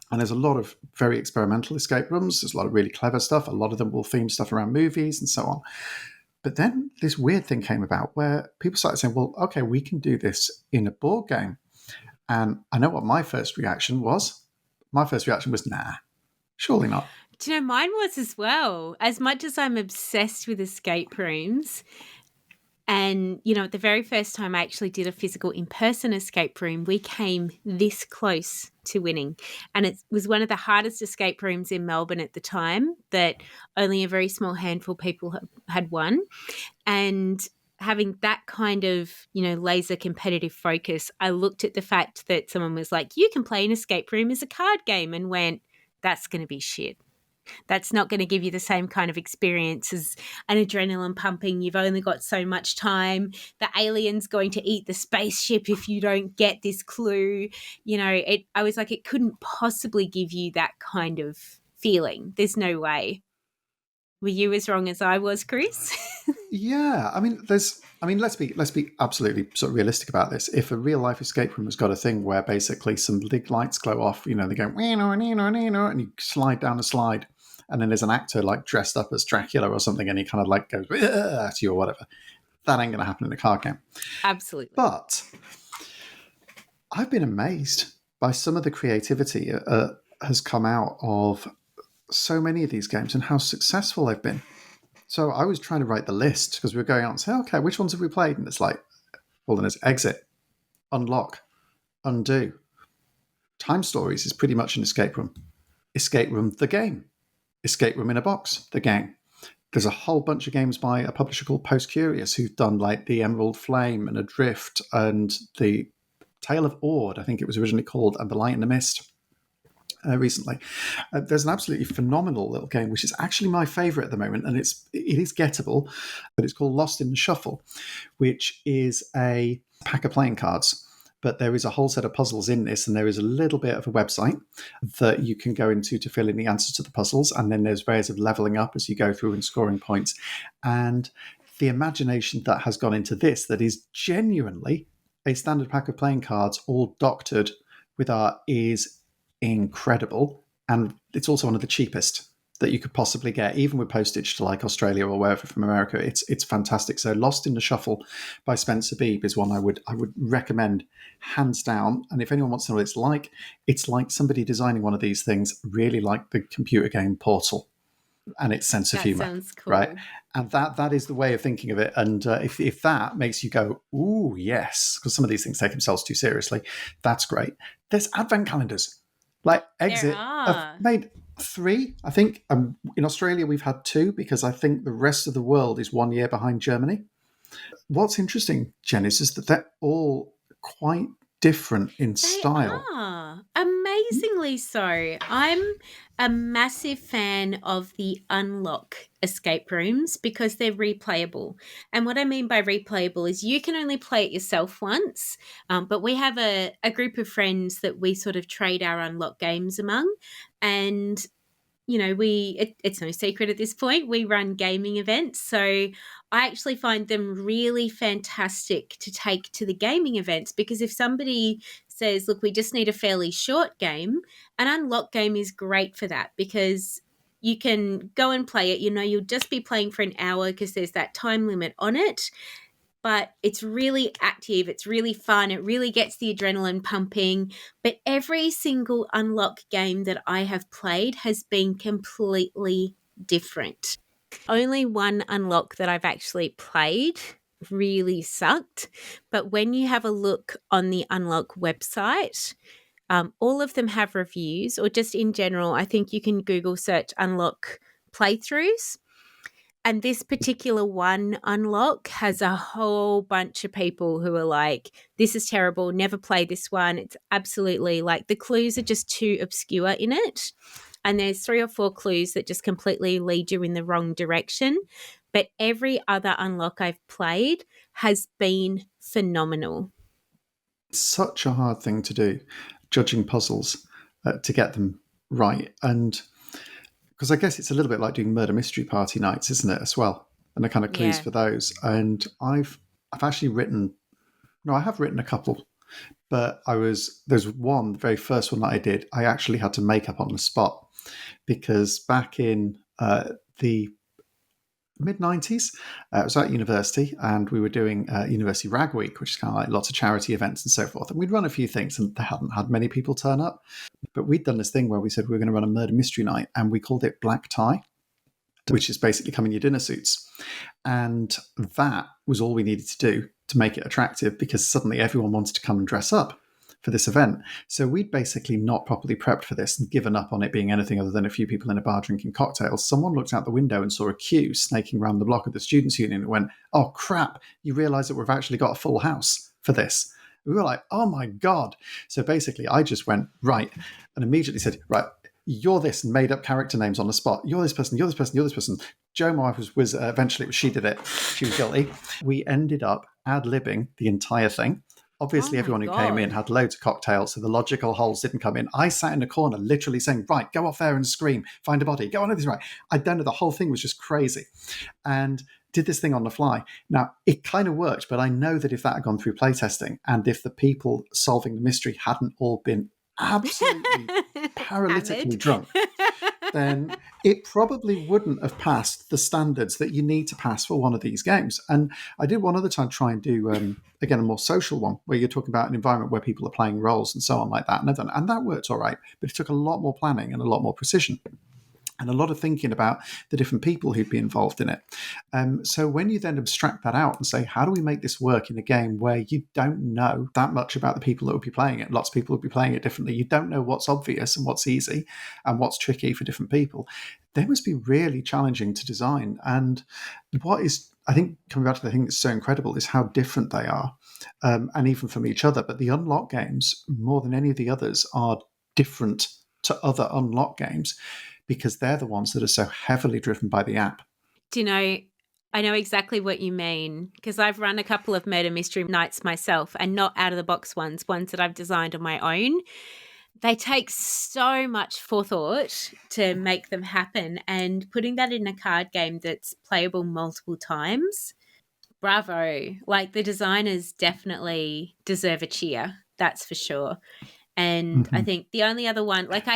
And there's a lot of very experimental escape rooms. There's a lot of really clever stuff. A lot of them will theme stuff around movies and so on. But then this weird thing came about where people started saying, well, okay, we can do this in a board game. And I know what my first reaction was. My first reaction was, nah, surely not. Do you know, mine was as well. As much as I'm obsessed with escape rooms, and, the very first time I actually did a physical in-person escape room, we came this close to winning. And it was one of the hardest escape rooms in Melbourne at the time that only a very small handful of people had won. And having that kind of, laser competitive focus, I looked at the fact that someone was like, you can play an escape room as a card game, and went, that's going to be shit. That's not going to give you the same kind of experience as an adrenaline pumping. You've only got so much time. The alien's going to eat the spaceship if you don't get this clue. I was like, it couldn't possibly give you that kind of feeling. There's no way. Were you as wrong as I was, Chris? Yeah, let's be absolutely sort of realistic about this. If a real life escape room has got a thing where basically some big lights glow off, they go and you slide down a slide, and then there's an actor like dressed up as Dracula or something, and he kind of like goes at you or whatever. That ain't going to happen in a card game. Absolutely. But I've been amazed by some of the creativity has come out of so many of these games and how successful they've been. So I was trying to write the list because we were going out and say, okay, which ones have we played? And it's like, well, then it's Exit, Unlock, Undo. Time Stories is pretty much an escape room. Escape Room, the game. Escape Room in a Box, the game. There's a whole bunch of games by a publisher called Post Curious who've done like the Emerald Flame and Adrift and the Tale of Ord, I think it was originally called, and The Light in the Mist. Recently, there's an absolutely phenomenal little game, which is actually my favorite at the moment, and it is gettable, but it's called Lost in the Shuffle, which is a pack of playing cards. But there is a whole set of puzzles in this, and there is a little bit of a website that you can go into to fill in the answers to the puzzles, and then there's ways of leveling up as you go through and scoring points. And the imagination that has gone into this, that is genuinely a standard pack of playing cards, all doctored with art, is incredible, and it's also one of the cheapest that you could possibly get, even with postage to like Australia or wherever from America. It's fantastic. So Lost in the Shuffle by Spencer Beebe is one I would recommend hands down. And if anyone wants to know what it's like somebody designing one of these things really like the computer game Portal and its sense of humor. Sounds cool. Right? And that is the way of thinking of it. And if that makes you go, ooh, yes, because some of these things take themselves too seriously, that's great. There's advent calendars. Like Exit, I've made 3, I think. In Australia, we've had 2 because I think the rest of the world is 1 year behind Germany. What's interesting, Jen, is that they're all quite different in style. They are. Amazingly so. I'm a massive fan of the Unlock escape rooms because they're replayable. And what I mean by replayable is you can only play it yourself once, but we have a group of friends that we sort of trade our Unlock games among. And you know, it's no secret at this point, we run gaming events. So I actually find them really fantastic to take to the gaming events, because if somebody says, look, we just need a fairly short game, an Unlock game is great for that, because you can go and play it. You know, you'll just be playing for an hour because there's that time limit on it. But it's really active, it's really fun, it really gets the adrenaline pumping. But every single Unlock game that I have played has been completely different. Only one Unlock that I've actually played really sucked. But when you have a look on the Unlock website, all of them have reviews, or just in general, I think you can Google search Unlock playthroughs. And this particular one Unlock has a whole bunch of people who are like, this is terrible, never play this one. It's absolutely like the clues are just too obscure in it. And there's 3 or 4 clues that just completely lead you in the wrong direction. But every other Unlock I've played has been phenomenal. It's such a hard thing to do, judging puzzles to get them right. And because I guess it's a little bit like doing murder mystery party nights, isn't it, as well? And the kind of clues for those. And I've actually written a couple, but there's one, the very first one that I did, I actually had to make up on the spot, because back in the mid-90s, I was at university and we were doing University Rag Week, which is kind of like lots of charity events and so forth. And we'd run a few things and they hadn't had many people turn up. But we'd done this thing where we said we were going to run a murder mystery night, and we called it Black Tie, which is basically come in your dinner suits. And that was all we needed to do to make it attractive, because suddenly everyone wanted to come and dress up for this event. So we'd basically not properly prepped for this and given up on it being anything other than a few people in a bar drinking cocktails. Someone looked out the window and saw a queue snaking around the block of the Students' Union and went, oh crap, you realise that we've actually got a full house for this. We were like, oh my God. So basically I just went, right, and immediately said, right, you're this, and made up character names on the spot. You're this person, you're this person, you're this person. Jo, my wife, was eventually, she did it. She was guilty. We ended up ad-libbing the entire thing. Obviously, everyone who came in had loads of cocktails, so the logical holes didn't come in. I sat in a corner literally saying, right, go off there and scream, find a body, go on, this right. I don't know, the whole thing was just crazy. And did this thing on the fly. Now, it kind of worked, but I know that if that had gone through playtesting, and if the people solving the mystery hadn't all been absolutely paralytically drunk, then it probably wouldn't have passed the standards that you need to pass for one of these games. And I did one other time try and do, again, a more social one where you're talking about an environment where people are playing roles and so on like that. And that worked all right, but it took a lot more planning and a lot more precision, and a lot of thinking about the different people who'd be involved in it. So when you then abstract that out and say, how do we make this work in a game where you don't know that much about the people that will be playing it? Lots of people will be playing it differently. You don't know what's obvious and what's easy and what's tricky for different people. They must be really challenging to design. And what is, I think, coming back to the thing that's so incredible is how different they are, and even from each other. But the unlock games, more than any of the others, are different to other unlock games, because they're the ones that are so heavily driven by the app. Do you know, I know exactly what you mean, because I've run a couple of murder mystery nights myself, and not out of the box ones that I've designed on my own. They take so much forethought to make them happen, and putting that in a card game that's playable multiple times, bravo. Like, the designers definitely deserve a cheer, that's for sure. And I think the only other one, like,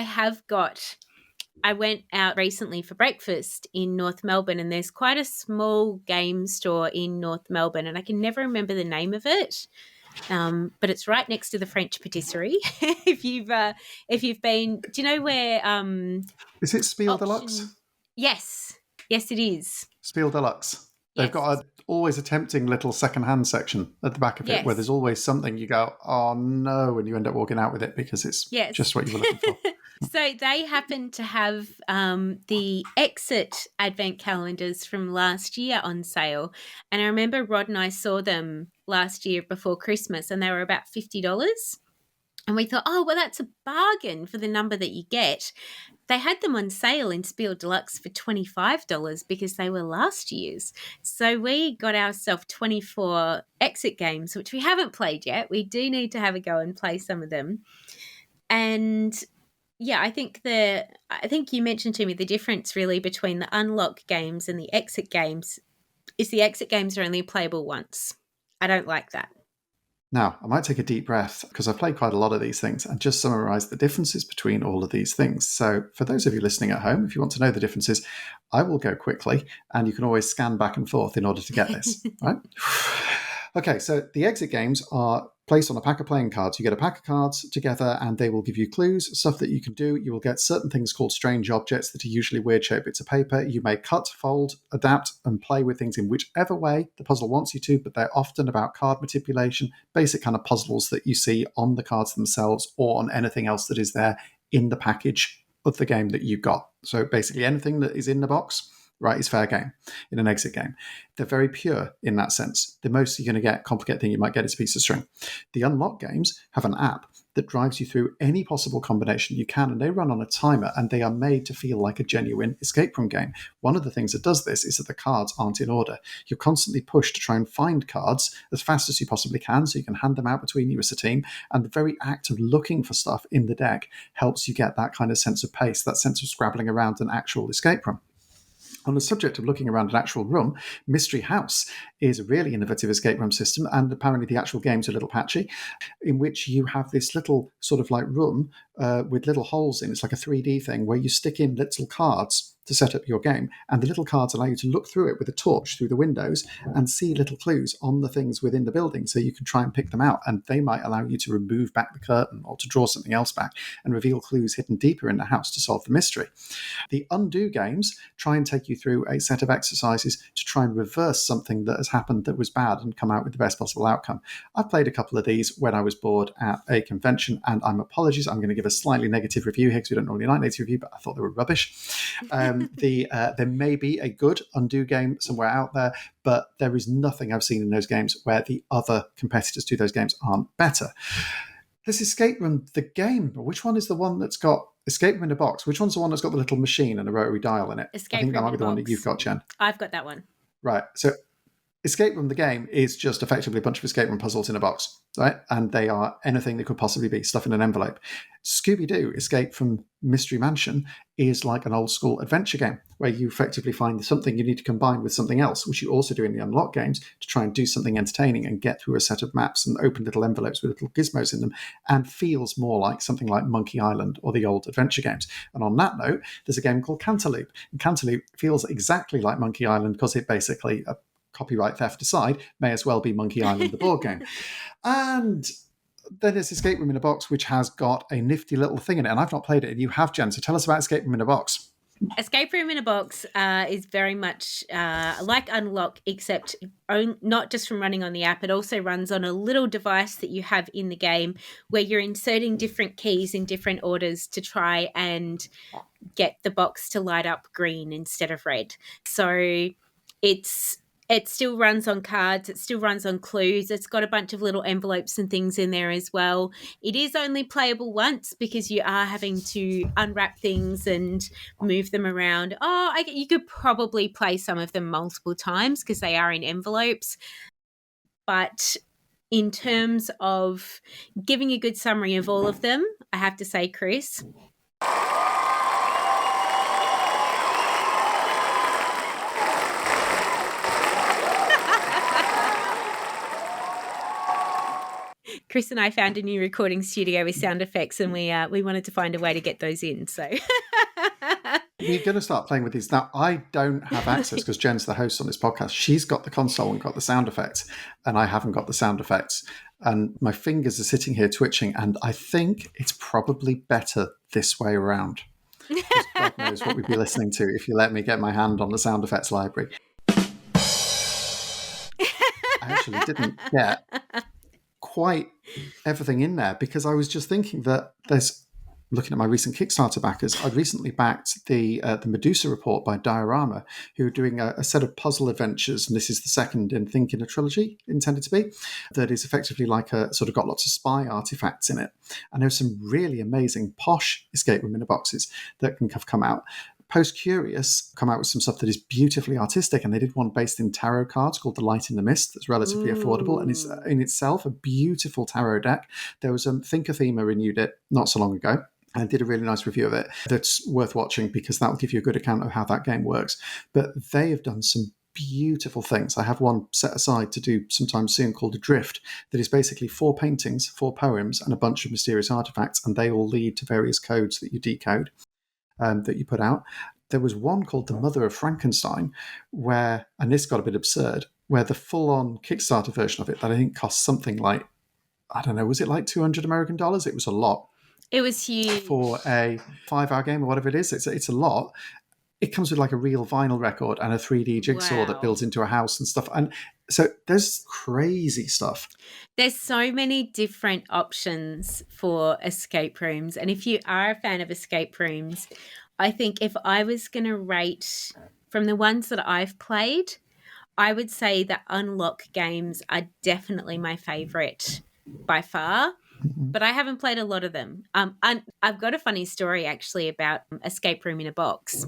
I went out recently for breakfast in North Melbourne, and there's quite a small game store in North Melbourne, and I can never remember the name of it. But it's right next to the French patisserie. if you've been, do you know where? Is it Spiel Deluxe? Yes, it is. Spiel Deluxe. They've Yes. got always a tempting little second-hand section at the back of it, where there's always something you go, oh no, and you end up walking out with it because it's just what you were looking for. So they happen to have the Exit advent calendars from last year on sale. And I remember Rod and I saw them last year before Christmas, and they were about $50. And we thought, oh, well, that's a bargain for the number that you get. They had them on sale in Spiel Deluxe for $25 because they were last year's. So we got ourselves 24 Exit games, which we haven't played yet. We do need to have a go and play some of them. And yeah, I think you mentioned to me the difference really between the unlock games and the exit games is the exit games are only playable once. I don't like that. Now, I might take a deep breath because I've played quite a lot of these things and just summarize the differences between all of these things. So for those of you listening at home, if you want to know the differences, I will go quickly, and you can always scan back and forth in order to get this, right? Okay, so the exit games are placed on a pack of playing cards. You get a pack of cards together, and they will give you clues, stuff that you can do. You will get certain things called strange objects that are usually weird shaped bits of paper. You may cut, fold, adapt, and play with things in whichever way the puzzle wants you to, but they're often about card manipulation, basic kind of puzzles that you see on the cards themselves or on anything else that is there in the package of the game that you got. So basically anything that is in the box, right, is fair game in an exit game. They're very pure in that sense. The most you're going to get, complicated thing you might get is a piece of string. The unlock games have an app that drives you through any possible combination you can, and they run on a timer, and they are made to feel like a genuine escape room game. One of the things that does this is that the cards aren't in order. You're constantly pushed to try and find cards as fast as you possibly can so you can hand them out between you as a team, and the very act of looking for stuff in the deck helps you get that kind of sense of pace, that sense of scrabbling around an actual escape room. On the subject of looking around an actual room, Mystery House is a really innovative escape room system, and apparently the actual game's a little patchy, in which you have this little sort of like room with little holes in. It's like a 3D thing where you stick in little cards to set up your game, and the little cards allow you to look through it with a torch through the windows and see little clues on the things within the building, so you can try and pick them out, and they might allow you to remove back the curtain or to draw something else back and reveal clues hidden deeper in the house to solve the mystery. The undo games try and take you through a set of exercises to try and reverse something that has happened that was bad and come out with the best possible outcome. I've played a couple of these when I was bored at a convention, and I'm going to give a slightly negative review here because we don't normally like negative review, but I thought they were rubbish. There may be a good undo game somewhere out there, but there is nothing I've seen in those games where the other competitors to those games aren't better. This escape room, the game, which one is the one that's got escape room in a box? Which one's the one that's got the little machine and a rotary dial in it? Escape I think that room might in be a the one box. that you've got, Jen. I've got that one. Right. So Escape Room, the game, is just effectively a bunch of escape room puzzles in a box, right? And they are anything that could possibly be, stuff in an envelope. Scooby-Doo, Escape from Mystery Mansion, is like an old school adventure game where you effectively find something you need to combine with something else, which you also do in the Unlock games to try and do something entertaining and get through a set of maps and open little envelopes with little gizmos in them, and feels more like something like Monkey Island or the old adventure games. And on that note, there's a game called Cantaloupe. And Cantaloupe feels exactly like Monkey Island because it basically, copyright theft aside, may as well be Monkey Island, the board game. And then there's Escape Room in a Box, which has got a nifty little thing in it. And I've not played it, and you have, Jen. So tell us about Escape Room in a Box. Escape Room in a Box is very much like Unlock, except not just from running on the app. It also runs on a little device that you have in the game where you're inserting different keys in different orders to try and get the box to light up green instead of red. So it still runs on cards. It still runs on clues. It's got a bunch of little envelopes and things in there as well. It is only playable once because you are having to unwrap things and move them around. You could probably play some of them multiple times because they are in envelopes. But in terms of giving a good summary of all of them, I have to say, Chris, Chris and I found a new recording studio with sound effects, and we wanted to find a way to get those in. So We're going to start playing with these. Now, I don't have access because Jen's the host on this podcast. She's got the console and got the sound effects, and I haven't got the sound effects. And my fingers are sitting here twitching, and I think it's probably better this way around. Because God knows what we'd be listening to if you let me get my hand on the sound effects library. I actually didn't get quite everything in there because I was just thinking that looking at my recent Kickstarter backers, I'd recently backed the Medusa Report by Diorama, who are doing a set of puzzle adventures, and this is the second in a trilogy intended to be, that is effectively like a sort of got lots of spy artifacts in it. And there's some really amazing posh Escape Room in a Boxes that have come out. Post Curious come out with some stuff that is beautifully artistic, and they did one based in tarot cards called The Light in the Mist that's relatively affordable and is in itself a beautiful tarot deck. There was Thinker Thema renewed it not so long ago and did a really nice review of it that's worth watching because that will give you a good account of how that game works. But they have done some beautiful things. I have one set aside to do sometime soon called Adrift that is basically 4 paintings, 4 poems, and a bunch of mysterious artifacts, and they all lead to various codes that you decode. That you put out. There was one called The Mother of Frankenstein where, and this got a bit absurd, where the full-on Kickstarter version of it that I think cost something like, I don't know, was it like $200 American? It was a lot. It was huge. For a 5-hour game or whatever it is, it's a lot. It comes with like a real vinyl record and a 3D jigsaw that builds into a house and stuff. And so there's crazy stuff. There's so many different options for escape rooms. And if you are a fan of escape rooms, I think if I was going to rate from the ones that I've played, I would say the Unlock games are definitely my favorite by far. But I haven't played a lot of them. I've got a funny story actually about Escape Room in a Box.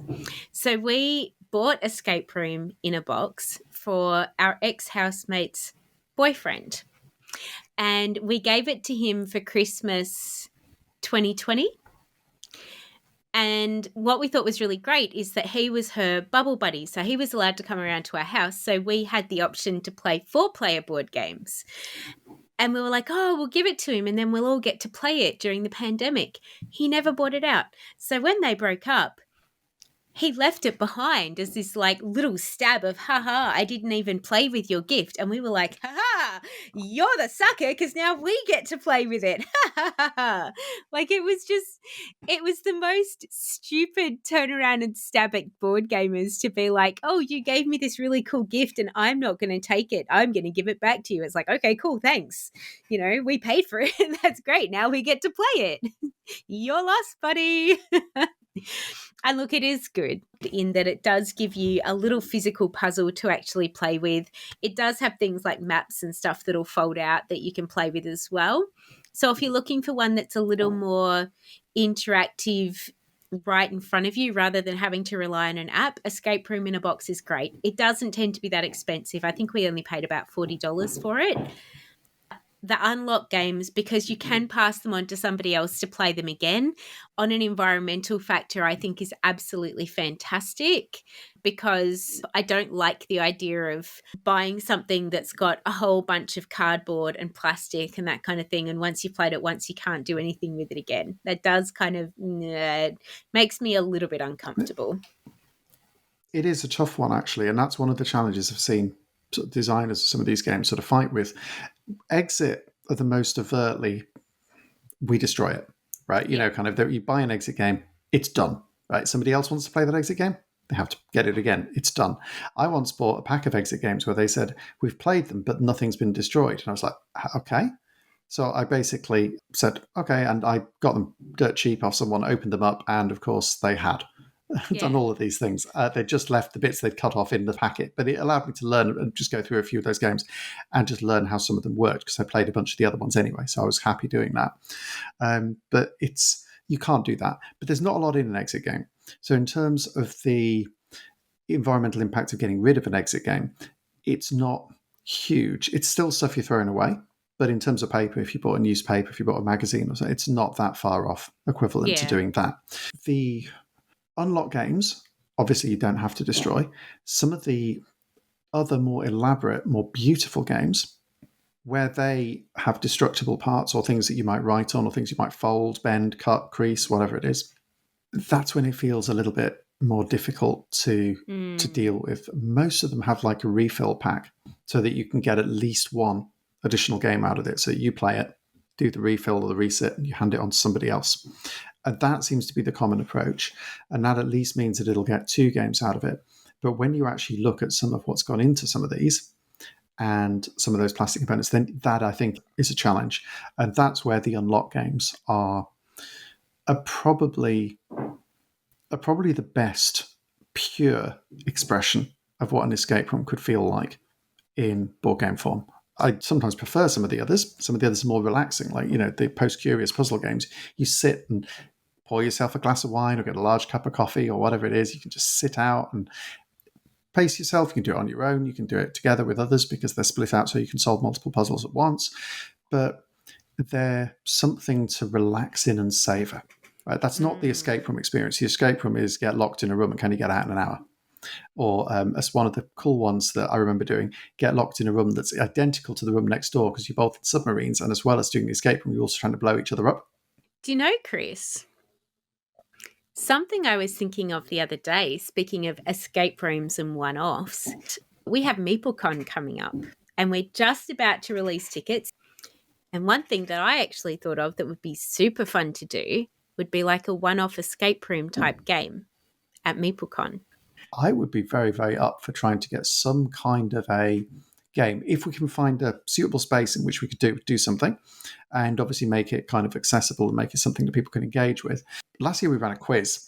So we bought Escape Room in a Box for our ex-housemate's boyfriend. And we gave it to him for Christmas 2020. And what we thought was really great is that he was her bubble buddy. So he was allowed to come around to our house. So we had the option to play 4-player board games. And we were like, oh, we'll give it to him and then we'll all get to play it during the pandemic. He never bought it out. So when they broke up, he left it behind as this like little stab of, haha, I didn't even play with your gift. And we were like, haha, you're the sucker because now we get to play with it. Like it was the most stupid turn around and stab at board gamers to be like, oh, you gave me this really cool gift and I'm not going to take it. I'm going to give it back to you. It's like, okay, cool, thanks. You know, we paid for it and that's great. Now we get to play it. You're lost, buddy. And look, it is good in that it does give you a little physical puzzle to actually play with. It does have things like maps and stuff that'll fold out that you can play with as well. So if you're looking for one that's a little more interactive right in front of you rather than having to rely on an app, escape room in a box is great. It doesn't tend to be that expensive. I think we only paid about $40 for it. The unlock games, because you can pass them on to somebody else to play them again on an environmental factor, I think is absolutely fantastic, because I don't like the idea of buying something that's got a whole bunch of cardboard and plastic and that kind of thing, and once you've played it once you can't do anything with it again. That does kind of makes me a little bit uncomfortable. It is a tough one, actually, and that's one of the challenges I've seen sort of designers of some of these games sort of fight with. Exit are the most overtly, we destroy it, right? You know, kind of, you buy an exit game, it's done, right? Somebody else wants to play that exit game, they have to get it again, it's done. I once bought a pack of exit games where they said, we've played them, but nothing's been destroyed. And I was like, okay. So I basically said, okay, and I got them dirt cheap off someone, opened them up, and of course they had done all of these things. They just left the bits they'd cut off in the packet, but it allowed me to learn and just go through a few of those games and just learn how some of them worked, because I played a bunch of the other ones anyway, so I was happy doing that. But you can't do that. But there's not a lot in an exit game. So in terms of the environmental impact of getting rid of an exit game, it's not huge. It's still stuff you're throwing away. But in terms of paper, if you bought a newspaper, if you bought a magazine or something, it's not that far off equivalent to doing that. The unlock games, obviously you don't have to destroy. Some of the other more elaborate, more beautiful games, where they have destructible parts or things that you might write on or things you might fold, bend, cut, crease, whatever it is, that's when it feels a little bit more difficult to deal with. Most of them have like a refill pack so that you can get at least one additional game out of it. So you play it, do the refill or the reset, and you hand it on to somebody else. And that seems to be the common approach. And that at least means that it'll get 2 games out of it. But when you actually look at some of what's gone into some of these and some of those plastic components, then that I think is a challenge. And that's where the unlock games are probably the best pure expression of what an escape room could feel like in board game form. I sometimes prefer some of the others. Some of the others are more relaxing, like, the post-curious puzzle games. You sit and pour yourself a glass of wine or get a large cup of coffee or whatever it is. You can just sit out and pace yourself. You can do it on your own. You can do it together with others because they're split out so you can solve multiple puzzles at once. But they're something to relax in and savor. Right? That's not the escape room experience. The escape room is get locked in a room and can you get out in an hour? Or as one of the cool ones that I remember doing, get locked in a room that's identical to the room next door because you're both in submarines, and as well as doing the escape room, you're also trying to blow each other up. Do you know, Chris, something I was thinking of the other day, speaking of escape rooms and one-offs, we have MeepleCon coming up and we're just about to release tickets. And one thing that I actually thought of that would be super fun to do would be like a one-off escape room type game at MeepleCon. I would be very, very up for trying to get some kind of a game, if we can find a suitable space in which we could do something, and obviously make it kind of accessible and make it something that people can engage with. Last year we ran a quiz.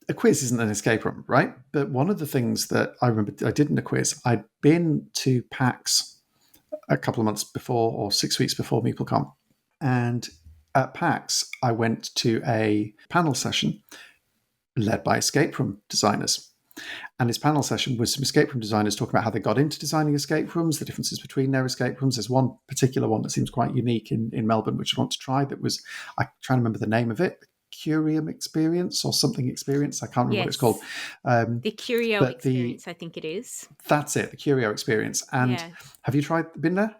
A quiz isn't an escape room, right? But one of the things that I remember I did in a quiz, I'd been to PAX a couple of months before or 6 weeks before MeepleCon. And at PAX, I went to a panel session led by escape room designers. And this panel session was some escape room designers talking about how they got into designing escape rooms, the differences between their escape rooms. There's one particular one that seems quite unique in Melbourne, which I want to try. That was, I'm trying to remember the name of it, Curium Experience or something experience. I can't remember what it's called. The Curio Experience, I think it is. That's it, the Curio Experience. And have you been there?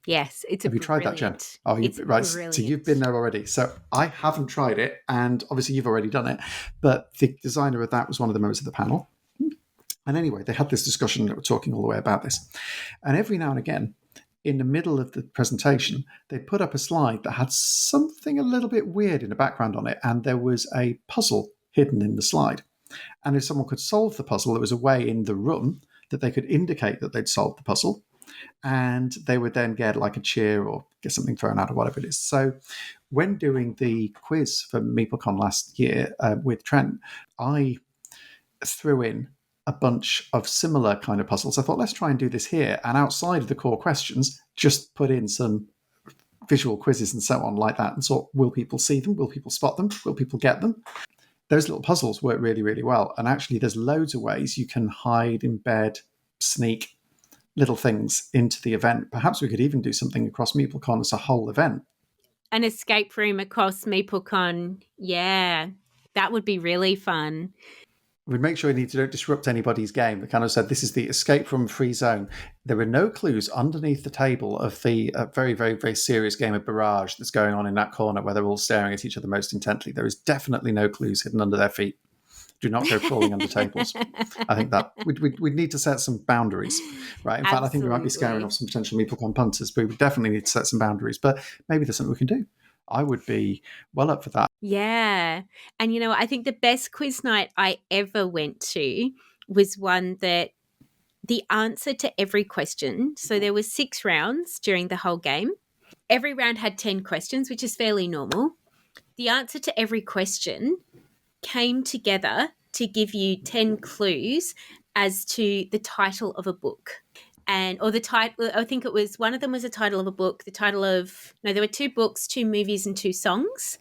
Yes, have you tried that, Jen? Oh, right. Brilliant. So you've been there already. So I haven't tried it, and obviously you've already done it. But the designer of that was one of the members of the panel. And anyway, they had this discussion that were talking all the way about this. And every now and again, in the middle of the presentation, they put up a slide that had something a little bit weird in the background on it, and there was a puzzle hidden in the slide. And if someone could solve the puzzle, there was a way in the room that they could indicate that they'd solved the puzzle, and they would then get like a cheer or get something thrown out or whatever it is. So when doing the quiz for MeepleCon last year with Trent, I threw in a bunch of similar kind of puzzles. I thought, let's try and do this here. And outside of the core questions, just put in some visual quizzes and so on like that. And so, will people see them? Will people spot them? Will people get them? those little puzzles work really, really well. And actually, there's loads of ways you can hide, embed, sneak little things into the event. Perhaps we could even do something across MeepleCon as a whole event. An escape room across MeepleCon. Yeah, that would be really fun. We make sure you don't disrupt anybody's game. They kind of said this is the escape from free zone. There are no clues underneath the table of the very, very, very serious game of barrage that's going on in that corner where they're all staring at each other most intently. There is definitely no clues hidden under their feet. Do not go crawling under tables. I think that we'd need to set some boundaries, right? In fact, I think we might be scaring off some potential MeepleCon punters, but we definitely need to set some boundaries. But maybe there's something we can do. I would be well up for that. Yeah. And, I think the best quiz night I ever went to was one that the answer to every question, so there were 6 rounds during the whole game. Every round had 10 questions, which is fairly normal. The answer to every question came together to give you 10 clues as to the title of a book. Or the title, I think it was, one of them was a title of a book, there were 2 books, 2 movies, and 2 songs.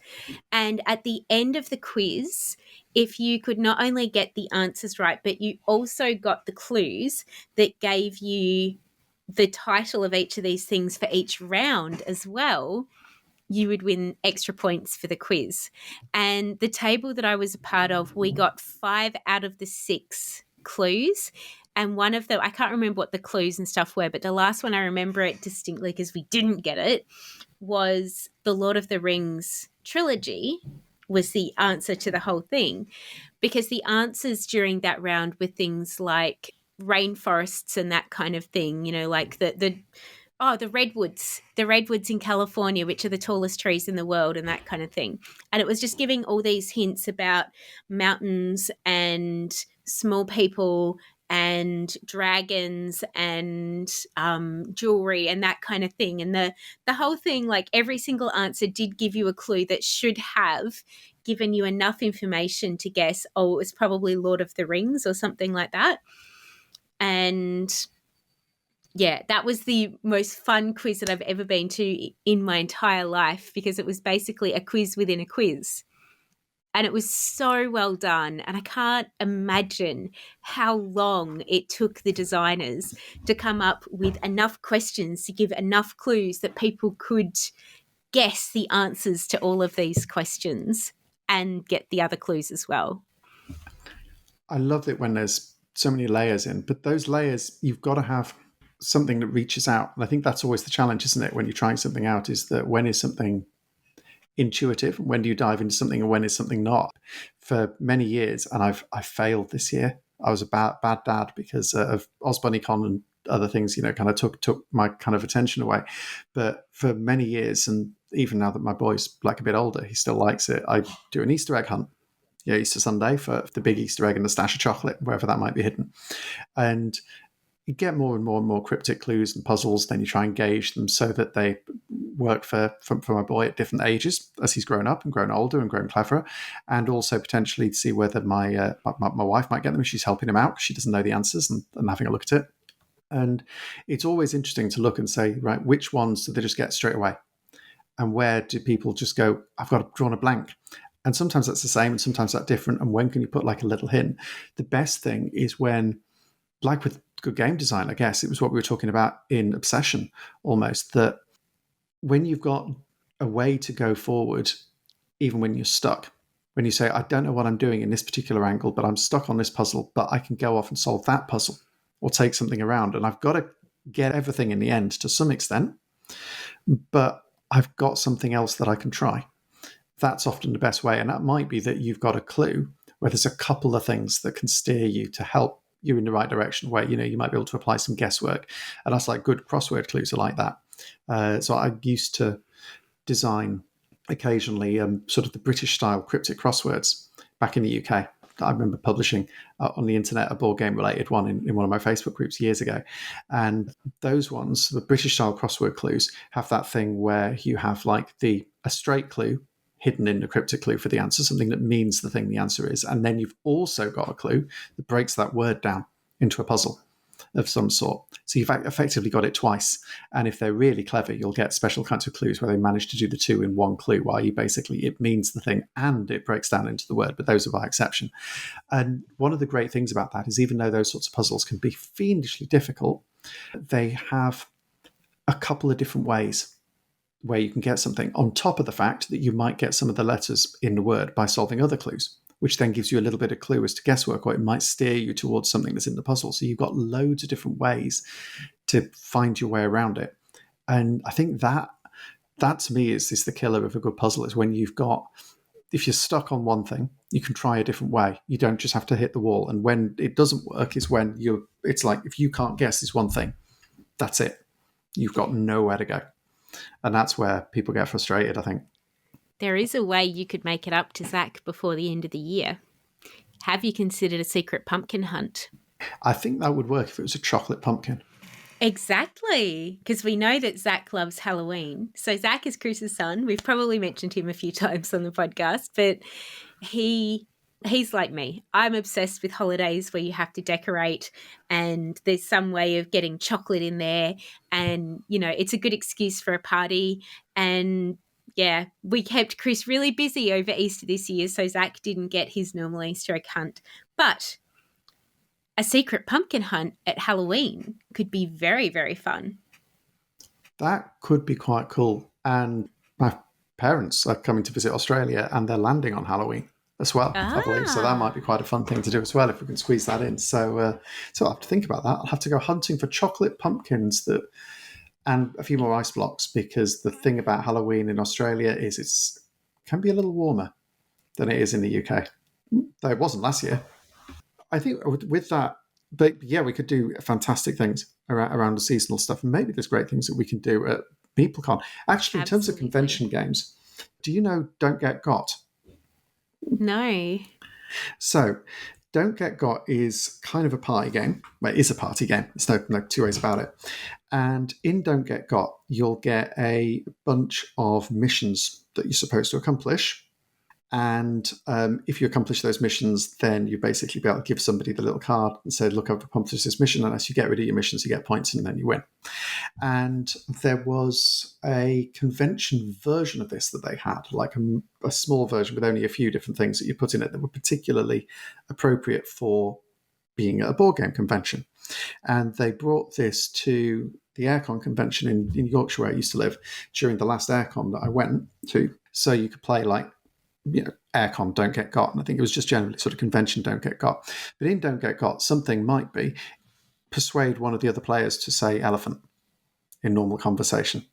And at the end of the quiz, if you could not only get the answers right, but you also got the clues that gave you the title of each of these things for each round as well, you would win extra points for the quiz. And the table that I was a part of, we got 5 out of the 6 clues. And one of them, I can't remember what the clues and stuff were, but the last one I remember it distinctly because we didn't get it, was the Lord of the Rings trilogy was the answer to the whole thing. Because the answers during that round were things like rainforests and that kind of thing, like the redwoods in California, which are the tallest trees in the world and that kind of thing. And it was just giving all these hints about mountains and small people and dragons and jewelry and that kind of thing. And the whole thing, like every single answer did give you a clue that should have given you enough information to guess, it was probably Lord of the Rings or something like that. And yeah, that was the most fun quiz that I've ever been to in my entire life because it was basically a quiz within a quiz. And it was so well done. And I can't imagine how long it took the designers to come up with enough questions to give enough clues that people could guess the answers to all of these questions and get the other clues as well. I love it when there's so many layers in, but those layers, you've got to have something that reaches out. And I think that's always the challenge, isn't it? When you're trying something out, is that when is something intuitive? When do you dive into something and when is something not? For many years, and I failed this year. I was a bad dad because of OzBunnyCon and other things, kind of took my kind of attention away. But for many years, and even now that my boy's like a bit older, he still likes it. I do an Easter egg hunt. Yeah, Easter Sunday for the big Easter egg and the stash of chocolate, wherever that might be hidden. And you get more and more and more cryptic clues and puzzles, then you try and gauge them so that they work for my boy at different ages as he's grown up and grown older and grown cleverer, and also potentially to see whether my wife might get them if she's helping him out because she doesn't know the answers and having a look at it. And it's always interesting to look and say, right, which ones do they just get straight away? And where do people just go, I've got drawn a blank? And sometimes that's the same and sometimes that's different. And when can you put like a little hint? The best thing is when, like with good game design, I guess it was what we were talking about in Obsession almost, that when you've got a way to go forward, even when you're stuck, when you say, I don't know what I'm doing in this particular angle, but I'm stuck on this puzzle, but I can go off and solve that puzzle or take something around. And I've got to get everything in the end to some extent, but I've got something else that I can try. That's often the best way. And that might be that you've got a clue where there's a couple of things that can steer you to help you in the right direction, where you might be able to apply some guesswork. And that's like good crossword clues are like that. So I used to design occasionally sort of the British style cryptic crosswords back in the UK. I remember publishing on the internet a board game related one in one of my Facebook groups years ago. And those ones, the British style crossword clues, have that thing where you have like a straight clue hidden in the cryptic clue for the answer, something that means the thing the answer is. And then you've also got a clue that breaks that word down into a puzzle of some sort. So you've effectively got it twice. And if they're really clever, you'll get special kinds of clues where they manage to do the two in one clue, while you basically, it means the thing and it breaks down into the word, but those are by exception. And one of the great things about that is, even though those sorts of puzzles can be fiendishly difficult, they have a couple of different ways where you can get something, on top of the fact that you might get some of the letters in the word by solving other clues, which then gives you a little bit of clue as to guesswork, or it might steer you towards something that's in the puzzle. So you've got loads of different ways to find your way around it. And I think that to me is the killer of a good puzzle, is when you've got, if you're stuck on one thing, you can try a different way. You don't just have to hit the wall. And when it doesn't work is when it's like, if you can't guess this one thing, that's it. You've got nowhere to go. And that's where people get frustrated, I think. There is a way you could make it up to Zach before the end of the year. Have you considered a secret pumpkin hunt? I think that would work if it was a chocolate pumpkin. Exactly, because we know that Zach loves Halloween. So Zach is Chris's son. We've probably mentioned him a few times on the podcast, but he's like me. I'm obsessed with holidays where you have to decorate and there's some way of getting chocolate in there, and, you know, it's a good excuse for a party. And yeah, we kept Chris really busy over Easter this year, so Zach didn't get his normal Easter egg hunt. But a secret pumpkin hunt at Halloween could be very, very fun. That could be quite cool. And my parents are coming to visit Australia, and they're landing on Halloween as well, I believe. So that might be quite a fun thing to do as well, if we can squeeze that in. So I'll have to think about that. I'll have to go hunting for chocolate pumpkins and a few more ice blocks, because the thing about Halloween in Australia is it can be a little warmer than it is in the UK, though it wasn't last year. I think with that, but yeah, we could do fantastic things around the seasonal stuff. And maybe there's great things that we can do at MeepleCon. Actually, in terms of convention games, do you know Don't Get Got? No. So Don't Get Got is kind of a party game. Well, it is a party game. There's no two ways about it. And in Don't Get Got, you'll get a bunch of missions that you're supposed to accomplish. And if you accomplish those missions, then you basically be able to give somebody the little card and say, look, I've accomplished this mission. And as you get rid of your missions, you get points, and then you win. And there was a convention version of this that they had, like a small version with only a few different things that you put in it that were particularly appropriate for being at a board game convention. And they brought this to the Aircon convention in Yorkshire, where I used to live, during the last Aircon that I went to. So you could play like, Aircon Don't Get Got. And I think it was just generally sort of convention Don't Get Got. But in Don't Get Got, something might be persuade one of the other players to say elephant in normal conversation.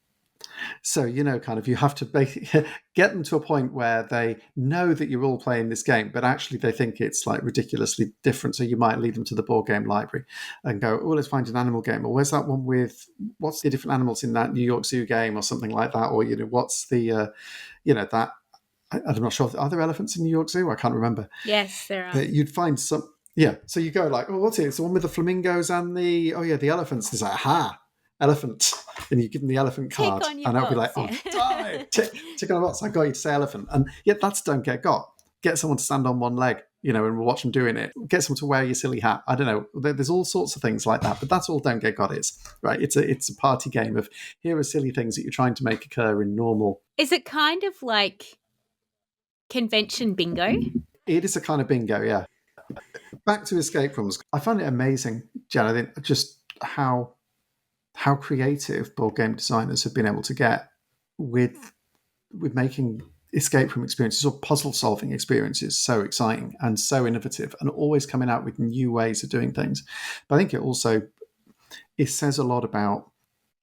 So, kind of, you have to get them to a point where they know that you're all playing this game, but actually they think it's like ridiculously different. So you might lead them to the board game library and go, oh, let's find an animal game. Or where's that one with, what's the different animals in that New York Zoo game, or something like that? Or, what's the, that, I'm not sure. Are there elephants in New York Zoo? I can't remember. Yes, there are. But you'd find some. Yeah. So you go like, oh, what's it? It's the one with the flamingos and the elephants. It's like, aha, elephant. And you give them the elephant card. And I'll be like, oh, tick on a box. I got you to say elephant. And yet that's Don't Get Got. Get someone to stand on one leg, and we'll watch them doing it. Get someone to wear your silly hat. I don't know. There's all sorts of things like that. But that's all Don't Get Got is, right? It's a party game of, here are silly things that you're trying to make occur in normal. Is it kind of like convention bingo? It is a kind of bingo, yeah. Back to escape rooms. I find it amazing, Jen, I think, just how creative board game designers have been able to get with making escape room experiences or puzzle solving experiences so exciting and so innovative, and always coming out with new ways of doing things. But I think it says a lot about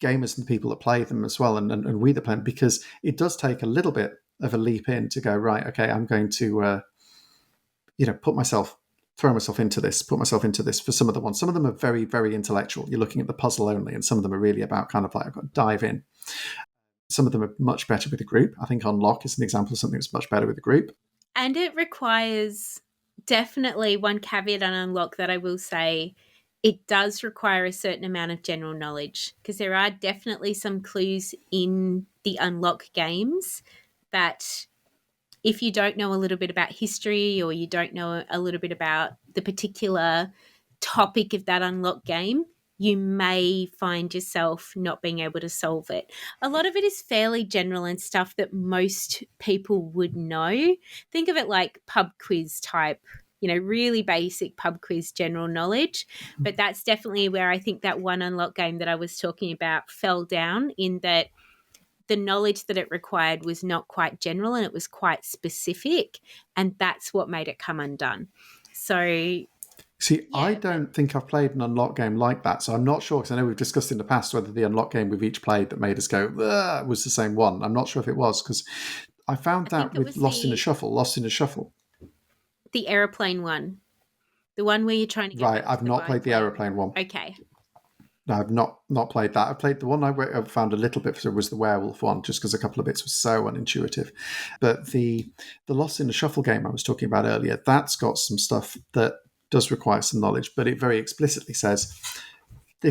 gamers and the people that play them as well, and we that play them, because it does take a little bit of a leap in to go, right, okay, I'm going to throw myself into this for some of the ones. Some of them are very, very intellectual. You're looking at the puzzle only, and some of them are really about kind of like, I've got to dive in. Some of them are much better with a group. I think Unlock is an example of something that's much better with a group. And it requires, definitely one caveat on Unlock that I will say, it does require a certain amount of general knowledge, because there are definitely some clues in the Unlock games that if you don't know a little bit about history, or you don't know a little bit about the particular topic of that Unlock game, you may find yourself not being able to solve it. A lot of it is fairly general and stuff that most people would know. Think of it like pub quiz type, really basic pub quiz general knowledge. But that's definitely where I think that one unlock game that I was talking about fell down, in that the knowledge that it required was not quite general and it was quite specific. And that's what made it come undone. So See, I yeah, don't think I've played an unlock game like that, so I'm not sure, because I know we've discussed in the past whether the unlock game we've each played that made us go, "Ugh," was the same one. I'm not sure if it was, because I found I that think it with was Lost in a Shuffle. the aeroplane one, the one where you're trying to get Right, back to I've the not played the biplane. aeroplane one. Okay. No, I've not played that. I played the one I found a little bit was the werewolf one, just because a couple of bits were so unintuitive. But the Lost in the Shuffle game I was talking about earlier, that's got some stuff that does require some knowledge, but it very explicitly says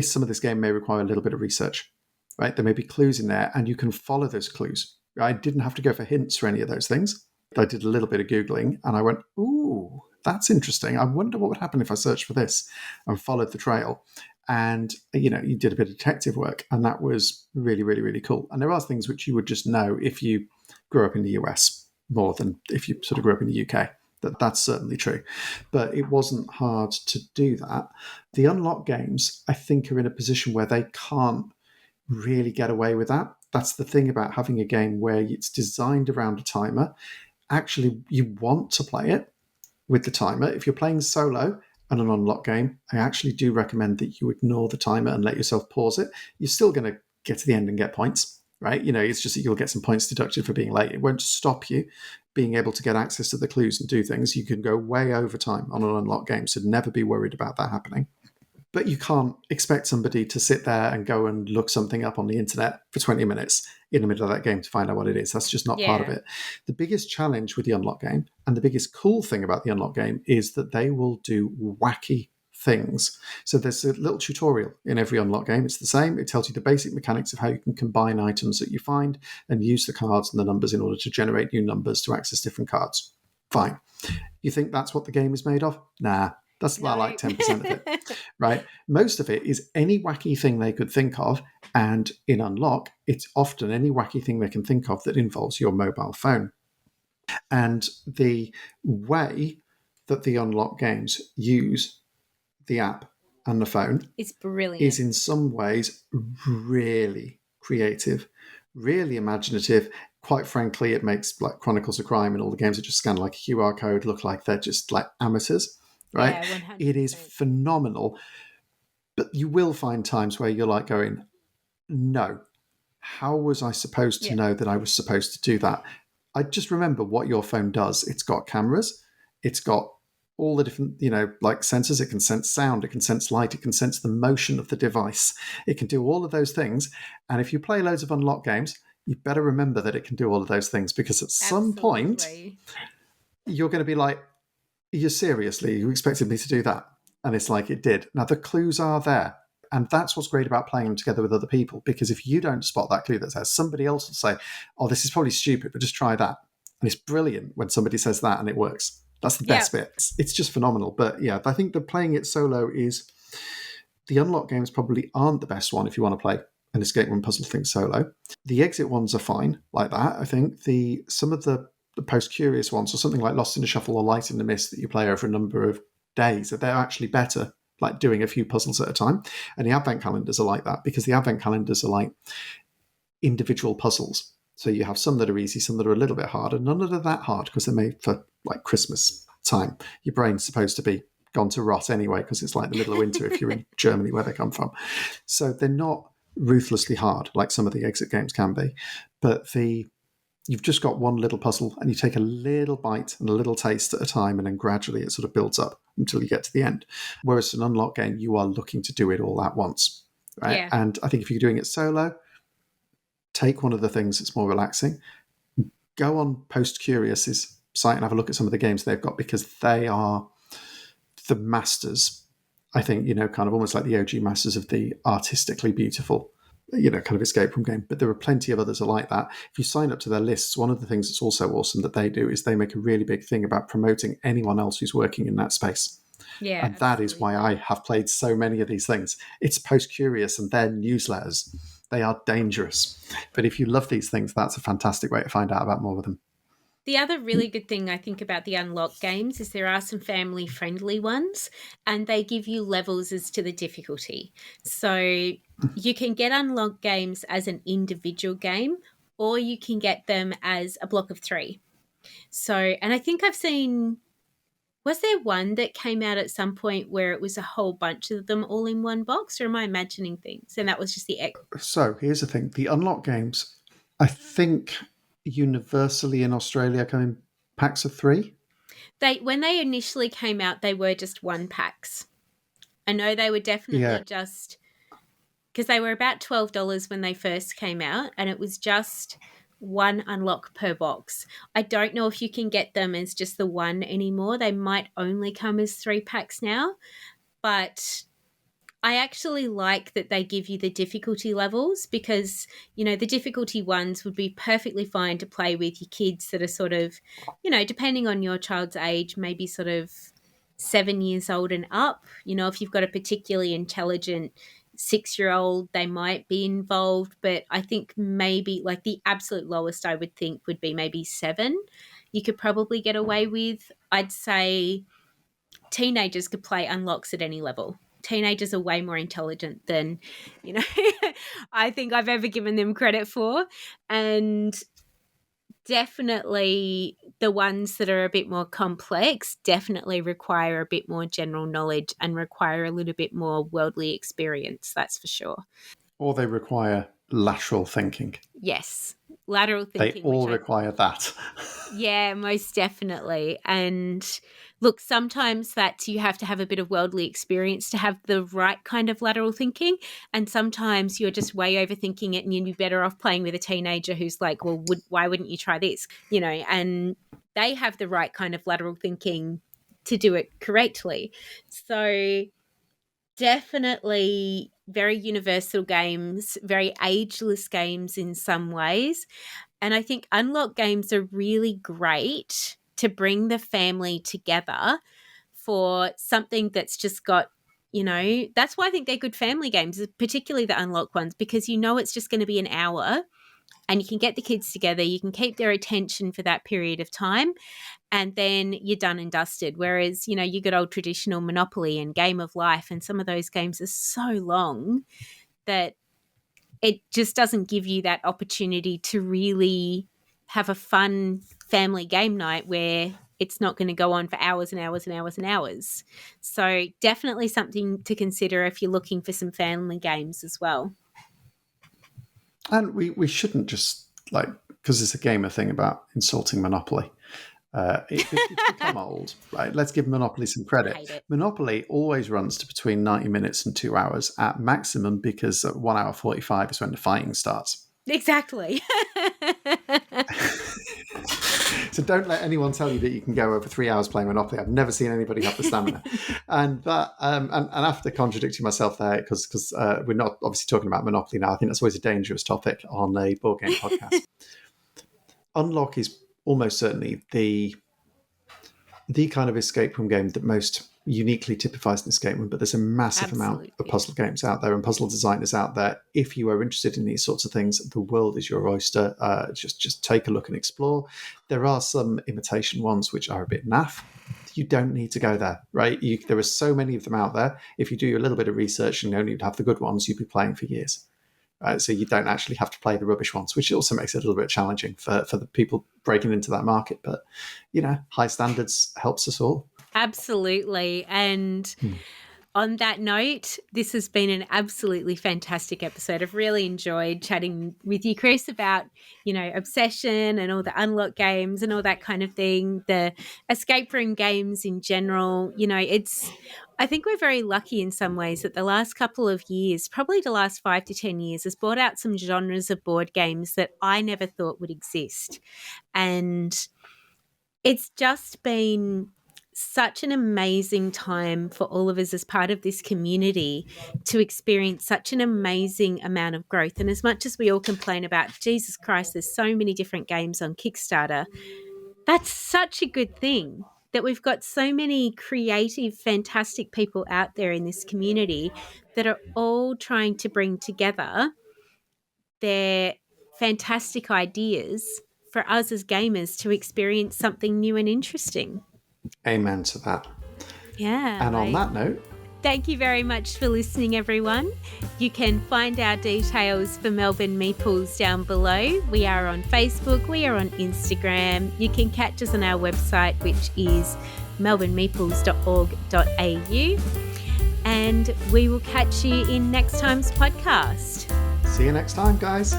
some of this game may require a little bit of research. Right, there may be clues in there, and you can follow those clues. I didn't have to go for hints for any of those things. I did a little bit of Googling, and I went, "Ooh, that's interesting. I wonder what would happen if I searched for this," and followed the trail. And you did a bit of detective work, and that was really, really, really cool. And there are things which you would just know if you grew up in the US more than if you sort of grew up in the UK. That's certainly true. But it wasn't hard to do that. The unlock games, I think, are in a position where they can't really get away with that. That's the thing about having a game where it's designed around a timer. Actually, you want to play it with the timer. If you're playing solo and an unlock game, I actually do recommend that you ignore the timer and let yourself pause it. You're still going to get to the end and get points, right? It's just that you'll get some points deducted for being late. It won't stop you being able to get access to the clues and do things. You can go way over time on an unlock game, so never be worried about that happening. But you can't expect somebody to sit there and go and look something up on the internet for 20 minutes in the middle of that game to find out what it is. That's just not part of it. The biggest challenge with the unlock game, and the biggest cool thing about the unlock game, is that they will do wacky things. So there's a little tutorial in every unlock game. It's the same. It tells you the basic mechanics of how you can combine items that you find and use the cards and the numbers in order to generate new numbers to access different cards. Fine. You think that's what the game is made of? Nah. That's about like 10% of it, right? Most of it is any wacky thing they could think of. And in Unlock, it's often any wacky thing they can think of that involves your mobile phone. And the way that the Unlock games use the app and the phone It's brilliant. is in some ways really creative, really imaginative. Quite frankly, it makes like Chronicles of Crime and all the games that just scan like a QR code look like they're just like amateurs. Right? Yeah, 100%. It is phenomenal. But you will find times where you're like going, no, how was I supposed to know that I was supposed to do that? I just remember what your phone does. It's got cameras. It's got all the different, like sensors. It can sense sound. It can sense light. It can sense the motion of the device. It can do all of those things. And if you play loads of unlock games, you better remember that it can do all of those things, because at some point you're going to be like, you expected me to do that? And it's like, it did. Now, the clues are there. And that's what's great about playing them together with other people, because if you don't spot that clue that says, somebody else will say, oh, this is probably stupid, but just try that. And it's brilliant when somebody says that and it works. That's the best bit. It's just phenomenal. But yeah, I think that playing it solo is, the unlock games probably aren't the best one if you want to play an escape room puzzle thing solo. The exit ones are fine like that. I think some of the post-curious ones, or something like Lost in the Shuffle or Light in the Mist that you play over a number of days, that they're actually better, like doing a few puzzles at a time. And the advent calendars are like that, because the advent calendars are like individual puzzles. So you have some that are easy, some that are a little bit harder. None of them are that hard because they're made for like Christmas time. Your brain's supposed to be gone to rot anyway, because it's like the middle of winter if you're in Germany, where they come from. So they're not ruthlessly hard like some of the exit games can be. But you've just got one little puzzle, and you take a little bite and a little taste at a time, and then gradually it sort of builds up until you get to the end. Whereas an unlock game, you are looking to do it all at once, right? Yeah. And I think if you're doing it solo, take one of the things that's more relaxing. Go on Post Curious's site and have a look at some of the games they've got, because they are the masters, I think, kind of almost like the OG masters of the artistically beautiful kind of escape room game. But there are plenty of others like that. If you sign up to their lists, one of the things that's also awesome that they do is they make a really big thing about promoting anyone else who's working in that space. Yeah, And that is why I absolutely. have played so many of these things. It's Post Curious and their newsletters. They are dangerous. But if you love these things, that's a fantastic way to find out about more of them. The other really good thing I think about the unlock games is there are some family friendly ones and they give you levels as to the difficulty. So you can get unlock games as an individual game or you can get them as a block of 3. So, and I think I've seen, was there one that came out at some point where it was a whole bunch of them all in one box, or am I imagining things? And that was just the So here's the thing: the unlock games, I think, universally in Australia come in packs of 3. they when they initially came out, they were just 1 packs. I know they were definitely Yeah. just because they were about $12 when they first came out, and it was just one unlock per box. I don't know if you can get them as just the one anymore. They might only come as 3 packs now, but I actually like that they give you the difficulty levels because, the difficulty ones would be perfectly fine to play with your kids that are sort of, depending on your child's age, maybe sort of 7 years old and up. If you've got a particularly intelligent 6-year-old, they might be involved. But I think maybe like the absolute lowest I would think would be maybe 7. You could probably get away with. I'd say teenagers could play unlocks at any level. Teenagers are way more intelligent than, I think I've ever given them credit for. And definitely the ones that are a bit more complex definitely require a bit more general knowledge and require a little bit more worldly experience, that's for sure. Or they require lateral thinking. Yes. Lateral They thinking, which all I require that. Yeah, most definitely. And look, sometimes that's you have to have a bit of worldly experience to have the right kind of lateral thinking. And sometimes you're just way overthinking it and you'd be better off playing with a teenager who's like, well, why wouldn't you try this? And they have the right kind of lateral thinking to do it correctly. So definitely very universal games, very ageless games in some ways. And I think unlock games are really great to bring the family together for something that's just got, that's why I think they're good family games, particularly the unlock ones, because it's just going to be an hour and you can get the kids together, you can keep their attention for that period of time, and then you're done and dusted. Whereas, you got old traditional Monopoly and Game of Life, and some of those games are so long that it just doesn't give you that opportunity to really have a fun family game night where it's not going to go on for hours and hours and hours and hours. So definitely something to consider if you're looking for some family games as well. And we shouldn't just, because it's a gamer thing about insulting Monopoly. It's become old, right? Let's give Monopoly some I credit. hate it. Monopoly always runs to between 90 minutes and 2 hours at maximum because at 1 hour 45 is when the fighting starts. Exactly. So don't let anyone tell you that you can go over 3 hours playing Monopoly. I've never seen anybody have the stamina. And after contradicting myself there, because we're not obviously talking about Monopoly now, I think that's always a dangerous topic on a board game podcast. Unlock is almost certainly the kind of escape room game that most uniquely typifies an escape room, but there's a massive amount of Absolutely. puzzle games out there and puzzle designers out there. If you are interested in these sorts of things, the world is your oyster. Just take a look and explore. There are some imitation ones which are a bit naff. You don't need to go there, right? There are so many of them out there. If you do a little bit of research and only have the good ones, you'd be playing for years. So you don't actually have to play the rubbish ones, which also makes it a little bit challenging for the people breaking into that market. But, high standards helps us all. Absolutely. And on that note, this has been an absolutely fantastic episode. I've really enjoyed chatting with you, Chris, about, obsession and all the unlock games and all that kind of thing, the escape room games in general. I think we're very lucky in some ways that the last couple of years, probably the last 5 to 10 years, has brought out some genres of board games that I never thought would exist. And it's just been such an amazing time for all of us as part of this community to experience such an amazing amount of growth. And as much as we all complain about, Jesus Christ, there's so many different games on Kickstarter, that's such a good thing. that we've got so many creative, fantastic people out there in this community that are all trying to bring together their fantastic ideas for us as gamers to experience something new and interesting. Amen to that. Yeah. And on that note, thank you very much for listening, everyone. You can find our details for Melbourne Meeples down below. We are on Facebook. We are on Instagram. You can catch us on our website, which is melbournemeeples.org.au. And we will catch you in next time's podcast. see you next time, guys.